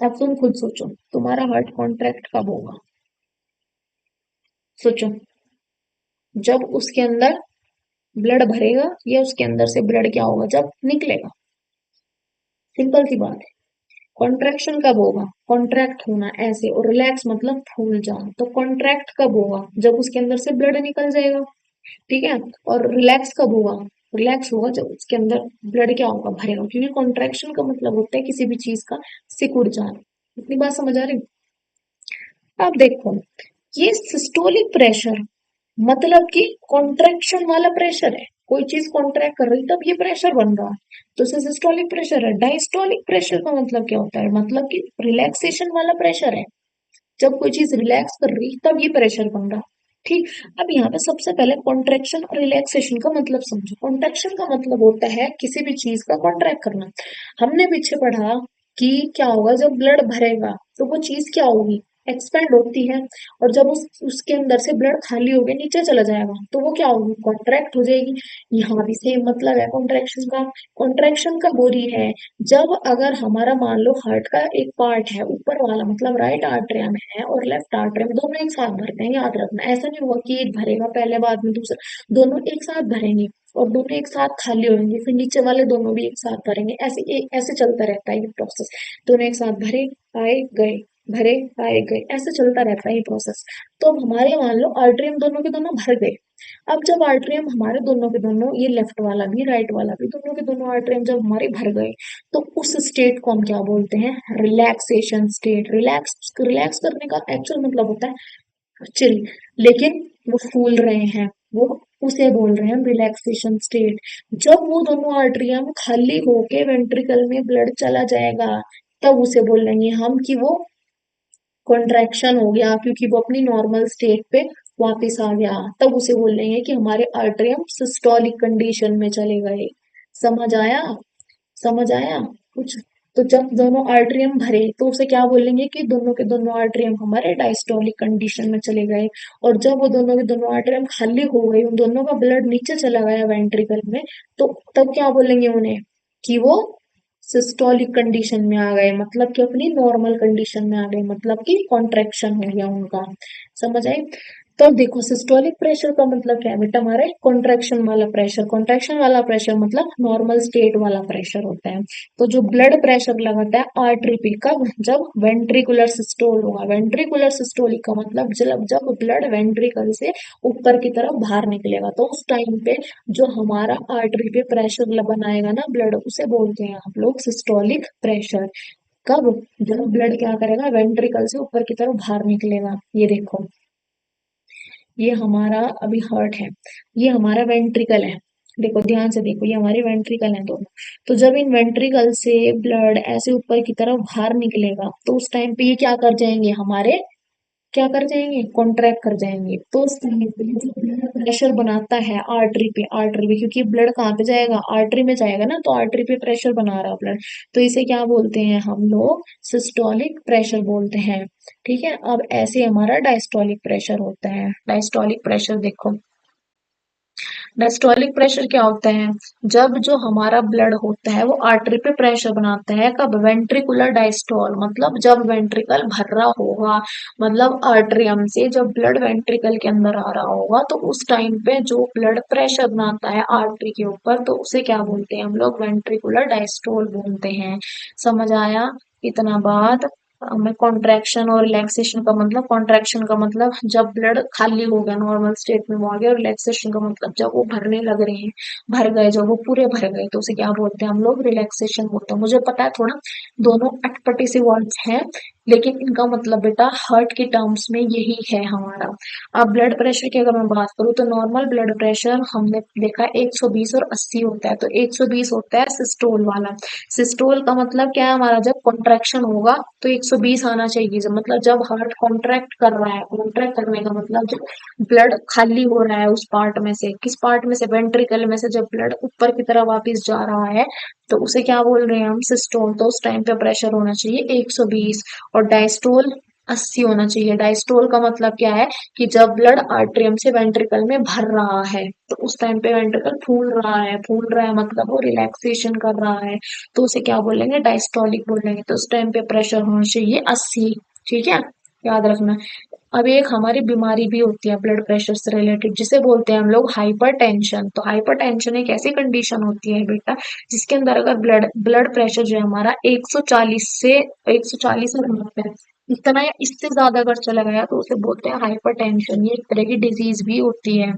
अब तुम खुद सोचो, तुम्हारा हार्ट कॉन्ट्रैक्ट कब होगा, सोचो, जब उसके अंदर ब्लड भरेगा, या उसके अंदर से ब्लड क्या होगा, जब निकलेगा। सिंपल सी बात है। कॉन्ट्रैक्शन कब होगा, कॉन्ट्रैक्ट होना ऐसे, और रिलैक्स मतलब फूल जाना, तो कॉन्ट्रैक्ट कब होगा, जब उसके अंदर से ब्लड निकल जाएगा। ठीक है। और रिलैक्स कब होगा, रिलैक्स होगा जब उसके अंदर ब्लड क्या होगा, भरेगा, क्योंकि कॉन्ट्रैक्शन का मतलब होता है किसी भी चीज का सिकुड़ जाना। इतनी बात समझ आ रही। अब देखो, ये सिस्टोलिक प्रेशर मतलब कि कॉन्ट्रैक्शन वाला प्रेशर है, कोई चीज कॉन्ट्रैक्ट कर रही तब ये प्रेशर बन रहा है, तो इसे सिस्टोलिक प्रेशर है। डायस्टोलिक प्रेशर का मतलब क्या होता है, मतलब कि रिलैक्सेशन वाला प्रेशर है, जब कोई चीज रिलैक्स कर रही तब ये प्रेशर बन रहा। ठीक। अब यहाँ पे सबसे पहले कॉन्ट्रैक्शन और रिलैक्सेशन का मतलब समझो। कॉन्ट्रैक्शन का मतलब होता है किसी भी चीज का कॉन्ट्रैक्ट करना। हमने पीछे पढ़ा कि क्या होगा जब ब्लड भरेगा, तो वो चीज क्या होगी, एक्सपेंड होती है। और जब उसके अंदर से ब्लड खाली होके नीचे चला जाएगा तो वो क्या होगी, कॉन्ट्रैक्ट हो जाएगी। यहाँ भी सेम मतलब है कॉन्ट्रैक्शन का। कॉन्ट्रैक्शन कब हो रही है, जब अगर हमारा मान लो हार्ट का एक पार्ट है ऊपर वाला, मतलब राइट आर्टरियम है और लेफ्ट आर्टरियम, दोनों एक साथ भरते हैं, याद रखना, ऐसा नहीं होगा कि एक भरेगा पहले बाद में दूसरा, दोनों एक साथ भरेंगे, और दोनों एक साथ खाली होंगे, फिर नीचे वाले दोनों भी एक साथ भरेंगे, ऐसे चलता रहता है ये प्रोसेस। दोनों एक साथ भरे, आए गए, भरे, आए गए, ऐसे चलता रहता है ये प्रोसेस। तो अब हमारे मान लो आर्टरियम दोनों के दोनों भर गए। अब जब आर्टरियम हमारे दोनों के दोनों, ये लेफ्ट वाला भी राइट वाला भी, दोनों के दोनों आर्टरियम जब हमारे भर गए, तो उस स्टेट को हम क्या बोलते हैं, रिलैक्सेशन स्टेट। रिलैक्स, रिलैक्स करने का एक्चुअल मतलब होता है चिल, लेकिन वो फूल रहे हैं, वो उसे बोल रहे हैं रिलैक्सेशन स्टेट। जब वो दोनों आर्टरियम खाली होके वेंट्रिकल में ब्लड चला जाएगा, तब उसे बोलेंगे हम कि वो कॉन्ट्रैक्शन हो गया, क्योंकि वो अपनी नॉर्मल स्टेट पे वापस आ गया, तब उसे बोलेंगे कि हमारे आर्टरियम सिस्टोलिक कंडीशन में चले गए। समझ आया, समझ आया कुछ। तो जब दोनों आर्टरियम भरे तो उसे क्या बोलेंगे कि दोनों के दोनों आर्टरियम हमारे डायस्टोलिक कंडीशन में चले गए। और जब वो दोनों के दोनों आर्टरियम खाली हो गए, उन दोनों का ब्लड नीचे चला गया वेंट्रिकल में, तो तब क्या बोलेंगे उन्हें, कि वो सिस्टोलिक कंडीशन में आ गए, मतलब कि अपनी नॉर्मल कंडीशन में आ गए, मतलब कि कॉन्ट्रैक्शन हो गया उनका। समझ आई। तो देखो सिस्टोलिक प्रेशर का मतलब क्या है बेटा, हमारे कॉन्ट्रैक्शन वाला प्रेशर, कॉन्ट्रैक्शन वाला प्रेशर मतलब नॉर्मल स्टेट वाला प्रेशर होता है। तो जो ब्लड प्रेशर लगाता है आर्टरी पे, कब, जब वेंट्रिकुलर सिस्टोल होगा। वेंट्रिकुलर सिस्टोलिक का मतलब जब जब ब्लड वेंट्रिकल से ऊपर की तरफ बाहर निकलेगा, तो उस टाइम पे जो हमारा आर्टरी पे प्रेशर बनाएगा ना ब्लड, उसे बोलते हैं हम लोग सिस्टोलिक प्रेशर। कब, जब ब्लड क्या करेगा, वेंट्रिकल से ऊपर की तरफ बाहर निकलेगा। ये देखो, ये हमारा अभी हार्ट है, ये हमारा वेंट्रिकल है। देखो ध्यान से देखो, ये हमारे वेंट्रिकल है दोनों। तो जब इन वेंट्रिकल से ब्लड ऐसे ऊपर की तरफ बाहर निकलेगा, तो उस टाइम पे ये क्या कर जाएंगे, हमारे क्या कर जाएंगे, कॉन्ट्रैक्ट कर जाएंगे। तो उस टाइम पे जो ब्लड प्रेशर बनाता है आर्टरी पे, क्योंकि ब्लड कहाँ पे जाएगा, आर्टरी में जाएगा ना, तो आर्टरी पे प्रेशर बना रहा ब्लड। तो इसे क्या बोलते हैं हम लोग, सिस्टोलिक प्रेशर बोलते हैं। ठीक है, अब ऐसे हमारा डायस्टोलिक प्रेशर होता है। डायस्टोलिक प्रेशर देखो, डायस्टोलिक प्रेशर क्या होता है, जब जो हमारा ब्लड होता है वो आर्टरी पे प्रेशर बनाता है, कब, वेंट्रिकुलर डायस्टोल, मतलब जब वेंट्रिकल भर रहा होगा, मतलब आर्टरियम से जब ब्लड वेंट्रिकल के अंदर आ रहा होगा, तो उस टाइम पे जो ब्लड प्रेशर बनाता है आर्टरी के ऊपर, तो उसे क्या बोलते हैं हम लोग, वेंट्रिकुलर डायस्टोल बोलते हैं। समझ आया इतना बात। में कॉन्ट्रैक्शन और रिलैक्सेशन का मतलब, कॉन्ट्रैक्शन का मतलब जब ब्लड खाली हो गया, नॉर्मल स्टेट में वो आ गया, और रिलैक्सेशन का मतलब जब वो भरने लग रहे हैं, भर गए, जब वो पूरे भर गए, तो उसे क्या बोलते हैं हम लोग, रिलैक्सेशन बोलते हैं। मुझे पता है थोड़ा दोनों अटपटे से वर्ड्स हैं, लेकिन इनका मतलब बेटा हार्ट के टर्म्स में यही है हमारा। अब ब्लड प्रेशर की अगर मैं बात करूँ, तो नॉर्मल ब्लड प्रेशर हमने देखा 120 और 80 होता है। तो 120 होता है सिस्टोल वाला। सिस्टोल का मतलब क्या है हमारा, जब कॉन्ट्रैक्शन होगा तो 120 आना चाहिए, जब मतलब जब हार्ट कॉन्ट्रैक्ट कर रहा है, कॉन्ट्रैक्ट करने का मतलब जब ब्लड खाली हो रहा है उस पार्ट में से, किस पार्ट में से, वेंट्रिकल में से, जब ब्लड ऊपर की तरफ वापस जा रहा है, तो उसे क्या बोल रहे हैं हम, सिस्टोल। तो उस टाइम पे प्रेशर होना चाहिए 120, और डायस्टोल 80 होना चाहिए। डायस्टोल का मतलब क्या है, कि जब ब्लड आर्टरियम से वेंट्रिकल में भर रहा है, तो उस टाइम पे वेंट्रिकल फूल रहा है, फूल रहा है मतलब वो रिलैक्सेशन कर रहा है, तो उसे क्या बोलेंगे, डायस्टोलिक बोलेंगे। तो उस टाइम पे प्रेशर होना चाहिए 80। ठीक है, याद रखना। अब एक हमारी बीमारी भी होती है ब्लड प्रेशर से रिलेटेड, जिसे बोलते हैं हम लोग हाइपरटेंशन। तो हाइपरटेंशन एक ऐसी कंडीशन होती है बेटा, जिसके अंदर अगर ब्लड ब्लड प्रेशर जो है हमारा 140 से 140 से है, इतना या इससे ज्यादा अगर चला गया, तो उसे बोलते हैं हाइपरटेंशन। ये एक तरह की डिजीज भी होती है,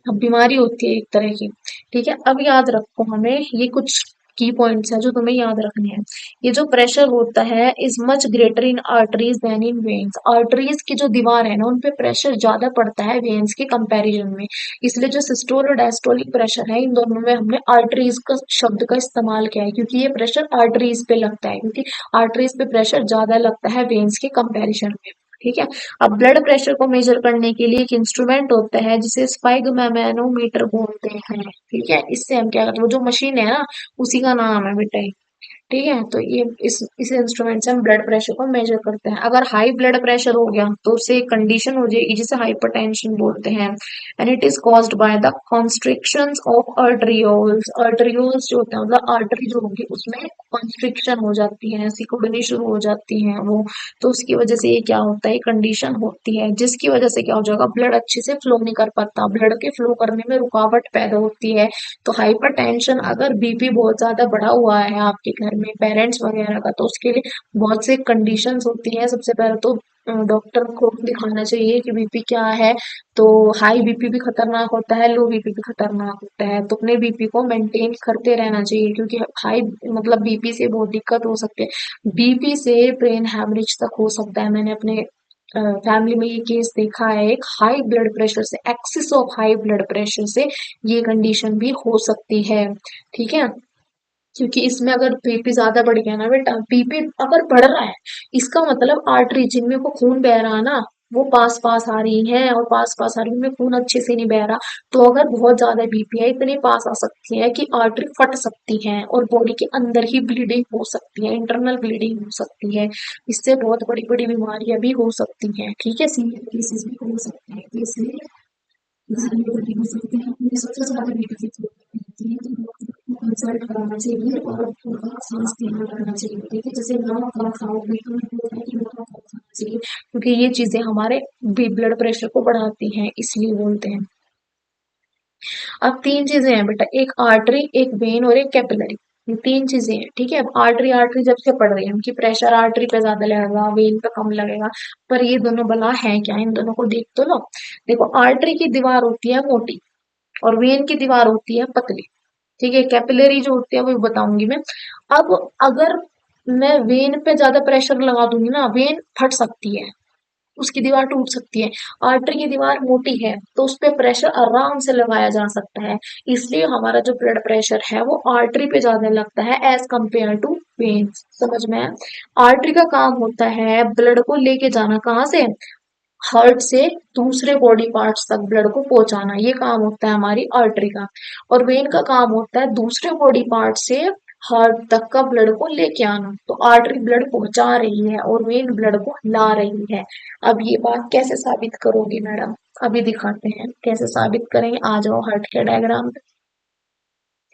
अब बीमारी होती है एक तरह की। ठीक है, अब याद रखो हमें ये कुछ की पॉइंट्स हैं जो तुम्हें याद रखने हैं। ये जो प्रेशर होता है is much greater in arteries than in veins. Arteries की जो दीवार है ना, उन पे प्रेशर ज्यादा पड़ता है वेन्स के कंपैरिजन में। इसलिए जो सिस्टोल और डायस्टोलिक प्रेशर है, इन दोनों में हमने आर्टरीज का शब्द का इस्तेमाल किया है, क्योंकि ये प्रेशर आर्टरीज पे लगता है, क्योंकि आर्टरीज पे प्रेशर ज्यादा लगता है वेन्स के कंपैरिजन में। ठीक है, अब ब्लड प्रेशर को मेजर करने के लिए एक इंस्ट्रूमेंट होता है जिसे स्पाइगमैनोमीटर बोलते हैं। ठीक है, इससे हम क्या करते हैं, वो जो मशीन है ना, उसी का नाम है बेटा ये। ठीक है, तो ये इस इंस्ट्रूमेंट से हम ब्लड प्रेशर को मेजर करते हैं। अगर हाई ब्लड प्रेशर हो गया, तो उससे एक कंडीशन हो जाएगी जिसे हाइपरटेंशन बोलते हैं, and it is caused by the constrictions of arterioles. Arterioles जो होता है मतलब आर्टरी जो होगी उसमें कॉन्स्ट्रिक्शन हो जाती है, सिकुड़नी शुरू हो जाती है वो। तो उसकी वजह से ये क्या होता है, कंडीशन होती है, जिसकी वजह से क्या हो जाएगा, ब्लड अच्छे से फ्लो नहीं कर पाता, ब्लड के फ्लो करने में रुकावट पैदा होती है। तो हाइपरटेंशन, अगर बीपी बहुत ज्यादा बढ़ा हुआ है आपके घर में पेरेंट्स वगैरह का, तो उसके लिए बहुत से कंडीशंस होती हैं। सबसे पहले तो डॉक्टर को दिखाना चाहिए कि बीपी क्या है। तो हाई बीपी भी खतरनाक होता है, लो बीपी भी खतरनाक होता है, तो अपने बीपी को मेंटेन करते रहना चाहिए, क्योंकि हाई मतलब बीपी से बहुत दिक्कत हो सकती है। बीपी से ब्रेन हैमरेज तक हो सकता है। मैंने अपने फैमिली में ये केस देखा है, एक हाई ब्लड प्रेशर से, axis of high blood pressure से ये कंडीशन भी हो सकती है। ठीक है, क्योंकि इसमें अगर बीपी ज्यादा बढ़ गया ना बेटा, बीपी अगर बढ़ रहा है, इसका मतलब आर्टरी जिनमें को खून बह रहा है ना, वो पास पास आ रही है, और पास पास आ रही है, उनमें खून अच्छे से नहीं बह रहा। तो अगर बहुत ज्यादा बीपी है, इतने पास आ सकती है कि आर्टरी फट सकती है, और बॉडी के अंदर ही ब्लीडिंग हो सकती है, इंटरनल ब्लीडिंग हो सकती है। इससे बहुत बड़ी बड़ी बीमारियां भी हो सकती हैं। ठीक है, सीरियस केसेस भी हो सकते हैं, तो इसलिए हो सकते हैं अपने सबसे ज्यादा बेनिफिट होती है तो कंसल्ट कराना चाहिए और उनका खास ध्यान रखना चाहिए। ठीक है, जैसे नमक कम खाओ, बीटरूट बोलता है कि नमक कम खाना चाहिए क्योंकि ये चीजें हमारे ब्लड प्रेशर को बढ़ाती हैं, इसलिए बोलते हैं। अब तीन चीजें हैं बेटा, एक आर्टरी, एक वेन और एक कैपिलरी। ये तीन चीजें हैं। ठीक है, अब आर्टरी आर्टरी जब से पढ़ रहे हैं कि प्रेशर आर्टरी पे ज्यादा लगेगा, वेन पे कम लगेगा, पर ये दोनों भला है क्या, इन दोनों को देख तो लो। देखो, आर्टरी की दीवार होती है मोटी और वेन की दीवार होती है पतली। ठीक है, कैपिलरी जो होती है वो बताऊंगी मैं। अब अगर मैं वेन पे ज्यादा प्रेशर लगा दूंगी ना, वेन फट सकती है, उसकी दीवार टूट सकती है। आर्टरी की दीवार मोटी है तो उस पे प्रेशर आराम से लगाया जा सकता है, इसलिए हमारा जो ब्लड प्रेशर है वो आर्टरी पे ज्यादा लगता है एज कंपेयर टू वेन। समझ में आया? आर्टरी का काम होता है ब्लड को लेके जाना, कहाँ से, हार्ट से दूसरे बॉडी पार्ट्स तक ब्लड को पहुंचाना, ये काम होता है हमारी आर्टरी का। और वेन का काम होता है दूसरे बॉडी पार्ट से हार्ट तक का ब्लड को लेके आना। तो आर्टरी ब्लड पहुंचा रही है और वेन ब्लड को ला रही है। अब ये बात कैसे साबित करोगे मैडम, अभी दिखाते हैं कैसे साबित करेंगे। आ जाओ हार्ट के डायग्राम पे।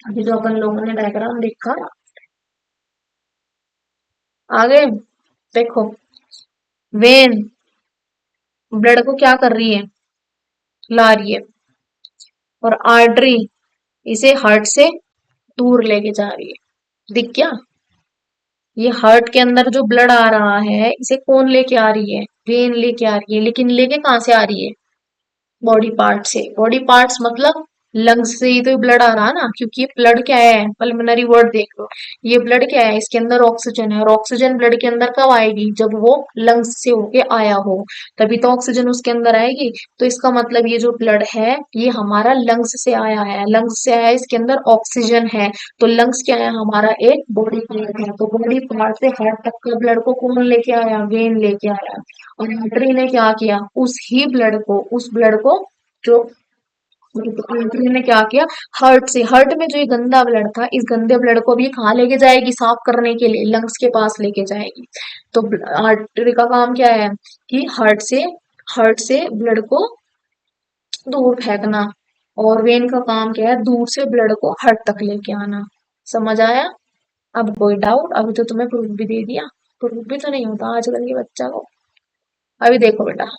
अभी जो अपन लोगों ने डायग्राम देखा, आगे देखो, वेन ब्लड को क्या कर रही है, ला रही है, और आर्टरी इसे हार्ट से दूर लेके जा रही है। दिख गया? ये हार्ट के अंदर जो ब्लड आ रहा है इसे कौन लेके आ रही है, वेन लेके आ रही है, लेकिन लेके कहाँ से आ रही है, बॉडी पार्ट से। बॉडी पार्ट्स मतलब लंग्स से ही तो ब्लड आ रहा है ना, क्योंकि ये ब्लड क्या है, पल्मोनरी वर्ड देख लो, ये ब्लड क्या है, इसके अंदर ऑक्सीजन है, और ऑक्सीजन ब्लड के अंदर कब आएगी, जब वो लंग्स से होके आया हो, तभी तो ऑक्सीजन उसके अंदर आएगी। तो इसका मतलब ये जो ब्लड है ये हमारा लंग्स से आया है, लंग्स से आया है, इसके अंदर ऑक्सीजन है। तो लंग्स क्या है, हमारा एक बॉडी पार्ट है, तो बॉडी पार्ट से हार्ट तक के ब्लड को कौन लेके आया, वेन लेके आया। और आर्टरी ने क्या किया, उस ही ब्लड को, उस ब्लड को जो आर्टरी ने क्या किया, हार्ट से, हार्ट में जो ये गंदा ब्लड था, इस गंदे ब्लड को भी कहाँ लेके जाएगी, साफ करने के लिए लंग्स के पास लेके जाएगी। तो आर्टरी का काम क्या है कि हार्ट से ब्लड को दूर फेंकना, और वेन का काम क्या है, दूर से ब्लड को हार्ट तक लेके आना। समझ आया? अब कोई डाउट? अभी तो तुम्हें प्रूफ भी दे दिया। प्रूफ भी तो नहीं होता आजकल के बच्चा को। अभी देखो बेटा,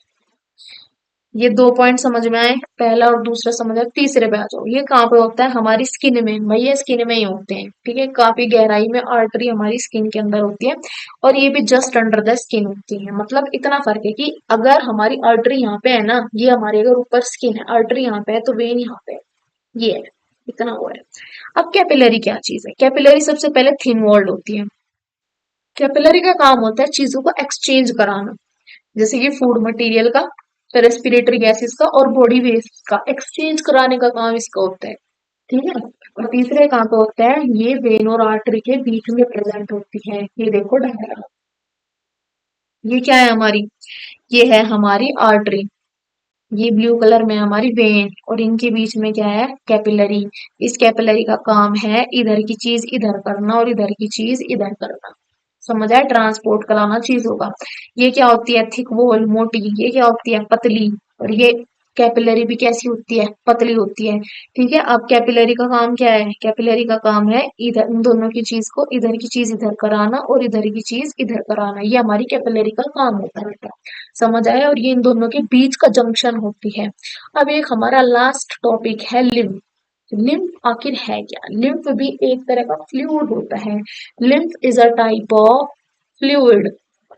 ये दो पॉइंट समझ में आए, पहला और दूसरा समझ आए, तीसरे पे आ जाओ। ये कहाँ पे होता है, हमारी स्किन में, भैया स्किन में ही होते हैं। ठीक है, काफी गहराई में आर्टरी हमारी स्किन के अंदर होती है, और ये भी जस्ट अंडर द स्किन होती है। मतलब इतना फर्क है कि अगर हमारी आर्टरी यहाँ पे है ना, ये हमारे अगर ऊपर स्किन है, आर्टरी यहाँ पे है, तो वेन यहाँ पे है, ये है, इतना वो है। अब कैपिलरी क्या चीज है, कैपिलरी सबसे पहले थिन वॉल्ड होती है। कैपिलरी का काम होता है चीजों को एक्सचेंज कराना, जैसे कि फूड मटेरियल का, रेस्पिरेटरी गैसेस का और बॉडी वेस्ट का एक्सचेंज कराने का काम इसका होता है। ठीक है, और तीसरे कहाँ पे होता है, ये वेन और आर्टरी के बीच में प्रेजेंट होती है। ये देखो डायग्राम, ये क्या है हमारी, ये है हमारी आर्टरी, ये ब्लू कलर में हमारी वेन, और इनके बीच में क्या है, कैपिलरी। इस कैपिलरी का काम है इधर की चीज इधर करना और इधर की चीज इधर करना। समझ आया, ट्रांसपोर्ट कराना चीजों का। ये क्या होती है, थिक वॉल, मोटी, ये क्या होती है, पतली। और ये कैपिलरी भी कैसी होती है, पतली होती है। ठीक है, अब कैपिलरी का काम क्या है, कैपिलरी का काम है इधर इन दोनों की चीज को, इधर की चीज इधर कराना और इधर की चीज इधर कराना, ये हमारी कैपिलरी का काम होता है बेटा। समझ आया, और ये इन दोनों के बीच का जंक्शन होती है। अब एक हमारा लास्ट टॉपिक है लिम्फ। लिम्फ आखिर है क्या, लिम्फ भी एक तरह का फ्लूइड होता है। Lymph is a type of fluid,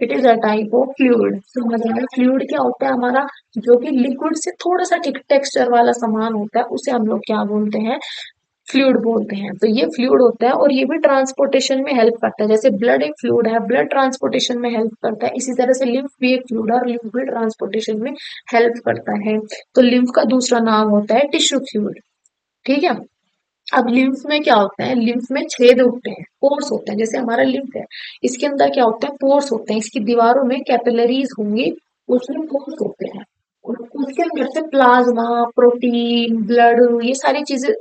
it is a type of fluid. समझ आया, फ्लूइड क्या होता है हमारा, जो कि लिक्विड से थोड़ा सा टेक्सचर वाला सामान होता है, उसे हम लोग क्या बोलते हैं, फ्लूइड बोलते हैं। तो ये फ्लूइड होता है और ये भी ट्रांसपोर्टेशन में हेल्प करता है, जैसे ब्लड एक फ्लूइड है, ब्लड ट्रांसपोर्टेशन में हेल्प करता है, इसी तरह से लिम्फ भी एक फ्लूइड है और लिम्फ भी ट्रांसपोर्टेशन में हेल्प करता है। तो लिम्फ का दूसरा नाम होता है टिश्यू फ्लूइड। ठीक है, अब लिम्फ में क्या होता है, लिम्फ में छेद होते हैं, पोर्स होते हैं, जैसे हमारा लिम्फ है, इसके अंदर क्या होता है, पोर्स होते हैं, इसकी दीवारों में कैपिलरीज होंगी, उसमें पोर्स होते हैं, और उसके अंदर से प्लाज्मा, प्रोटीन, ब्लड, ये सारी चीजें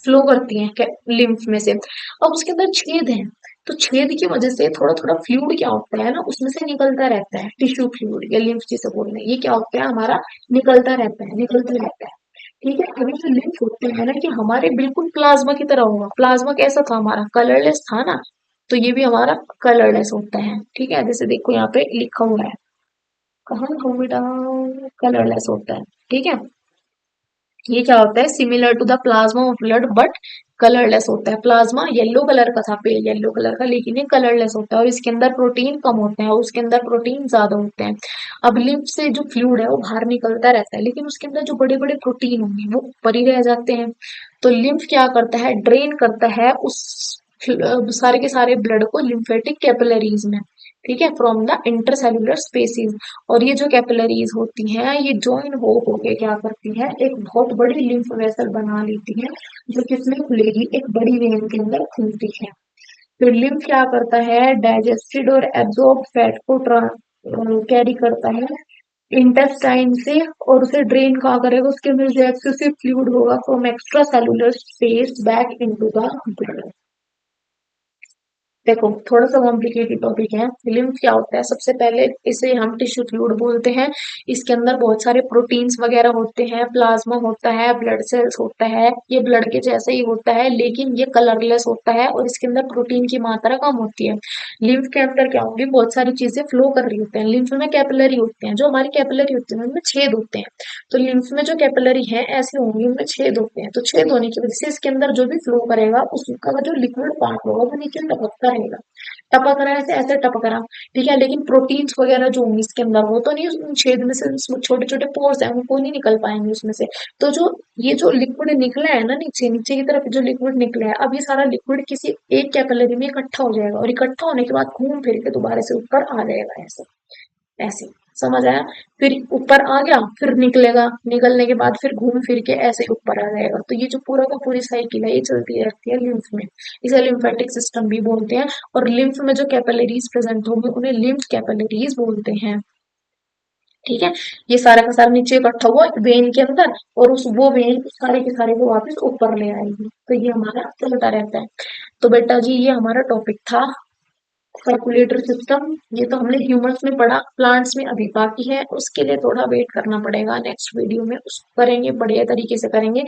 फ्लो करती हैं लिम्फ में से। अब उसके अंदर छेद है, तो छेद की वजह से थोड़ा थोड़ा फ्लूइड क्या होता है ना, उसमें से निकलता रहता है, टिश्यू फ्लूइड या लिम्फ जिसे बोल रहे हैं, ये क्या होता है हमारा, निकलता रहता है, निकलता रहता है। ठीक है। अभी जो लिम्फ होते हैं ना, कि हमारे बिल्कुल प्लाज्मा की तरह होगा। प्लाज्मा कैसा था हमारा, कलरलेस था ना, तो ये भी हमारा कलरलेस होता है। ठीक है, जैसे देखो यहाँ पे लिखा हुआ है, कहाँ लिखा हुआ बेटा, कलरलेस होता है। ठीक है, ये क्या होता है, similar to the plasma of blood but colourless होता है। प्लाज्मा येलो कलर का था, पेल येलो कलर का, लेकिन ये कलरलेस होता है और इसके अंदर प्रोटीन कम होते हैं और उसके अंदर प्रोटीन ज्यादा होते हैं। अब लिम्फ से जो फ्लूइड है वो बाहर निकलता रहता है, लेकिन उसके अंदर जो बड़े बड़े प्रोटीन होंगे वो ऊपर ही रह जाते हैं। तो लिम्फ क्या करता है, ड्रेन करता है उस सारे के सारे ब्लड को लिम्फेटिक कैपिलरीज में। ठीक है, फ्रॉम द इंटरसेल्यूलर स्पेसिस। और ये जो कैपिलरीज होती हैं ये ज्वाइन हो होके क्या करती है, एक बहुत बड़ी लिम्फ वेसल बना लेती है, जो किसमें खुलेगी, एक बड़ी वेन के अंदर खुलती है। फिर लिम्फ क्या करता है, डाइजेस्टेड और एब्जॉर्ब फैट को कैरी करता है इंटेस्टाइन से, और उसे ड्रेन कहाँ करेगा, उसके अंदर जो एक्सेसिव फ्लूइड होगा from extra cellular space back into the blood. देखो थोड़ा सा कॉम्प्लिकेटेड टॉपिक है। लिम्फ क्या होता है, सबसे पहले इसे हम टिश्यू फ्लूइड बोलते हैं। इसके अंदर बहुत सारे प्रोटीन्स वगैरह होते हैं, प्लाज्मा होता है, ब्लड सेल्स होता है, ये ब्लड के जैसे ही होता है लेकिन ये कलरलेस होता है और इसके अंदर प्रोटीन की मात्रा कम होती है। लिम्फ के अंदर क्या होगी, बहुत सारी चीजें फ्लो कर रही होती हैं। लिम्फ में कैपिलरी होते हैं, जो हमारी कैपिलरी होती है उनमें छेद होते हैं। तो लिम्फ में जो कैपिलरी है ऐसे होंगी, उनमें छेद होते हैं, तो छेद होने की वजह से इसके अंदर जो भी फ्लो करेगा उसका जो लिक्विड पार्ट होगा वो नीचे टपकता रहेगा। टपक रहा है ऐसे ऐसे टपक रहा। ठीक है, लेकिन प्रोटीन्स वगैरह जो होंगे इसके अंदर वो तो नहीं उन छेद में से, छोटे छोटे पोर्स हैं वो नहीं निकल पाएंगे उसमें से। तो जो ये जो लिक्विड निकला है ना, नीचे नीचे की तरफ जो लिक्विड निकला है, अब ये सारा लिक्विड किसी एक कैपिलरी में इकट्ठा हो जाएगा और इकट्ठा होने के बाद घूम फिर के दोबारा से ऊपर आ जाएगा, ऐसे ऐसे। समझ आया? फिर ऊपर आ गया, फिर निकलेगा, निकलने के बाद फिर घूम फिर के ऐसे ऊपर आ जाएगा। तो ये जो पूरा का पूरी साइकिल है ये चलती रहती है लिम्फ में। इसे लिम्फेटिक सिस्टम भी बोलते हैं। और लिम्फ में जो कैपिलरीज प्रेजेंट होंगे उन्हें लिम्फ कैपिलरीज बोलते हैं। ठीक है, ये सारा का सारा नीचे इकट्ठा हुआ वेन के अंदर, और उस वो वेन सारे के सारे को वापस ऊपर ले आएगी। तो ये हमारा चलता रहता है। तो बेटा जी ये हमारा टॉपिक था सर्कुलेटरी सिस्टम। ये तो हमने ह्यूमंस में पढ़ा, प्लांट्स में अभी बाकी है, उसके लिए थोड़ा वेट करना पड़ेगा। नेक्स्ट वीडियो में उसको करेंगे, बढ़िया तरीके से करेंगे।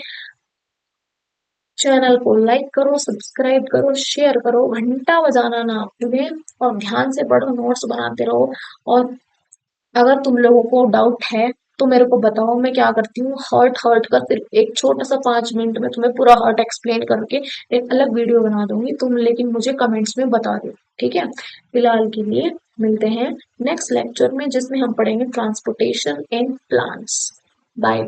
चैनल को लाइक करो, सब्सक्राइब करो, शेयर करो, घंटा बजाना ना भूलें, और ध्यान से पढ़ो, नोट्स बनाते रहो। और अगर तुम लोगों को डाउट है तो मेरे को बताओ, मैं क्या करती हूँ, हर्ट हर्ट का सिर्फ एक छोटा सा 5 मिनट में तुम्हें पूरा हर्ट एक्सप्लेन करके एक अलग वीडियो बना दूंगी तुम, लेकिन मुझे कमेंट्स में बता दो। ठीक है, फिलहाल के लिए मिलते हैं नेक्स्ट लेक्चर में, जिसमें हम पढ़ेंगे transportation in plants. Bye bye.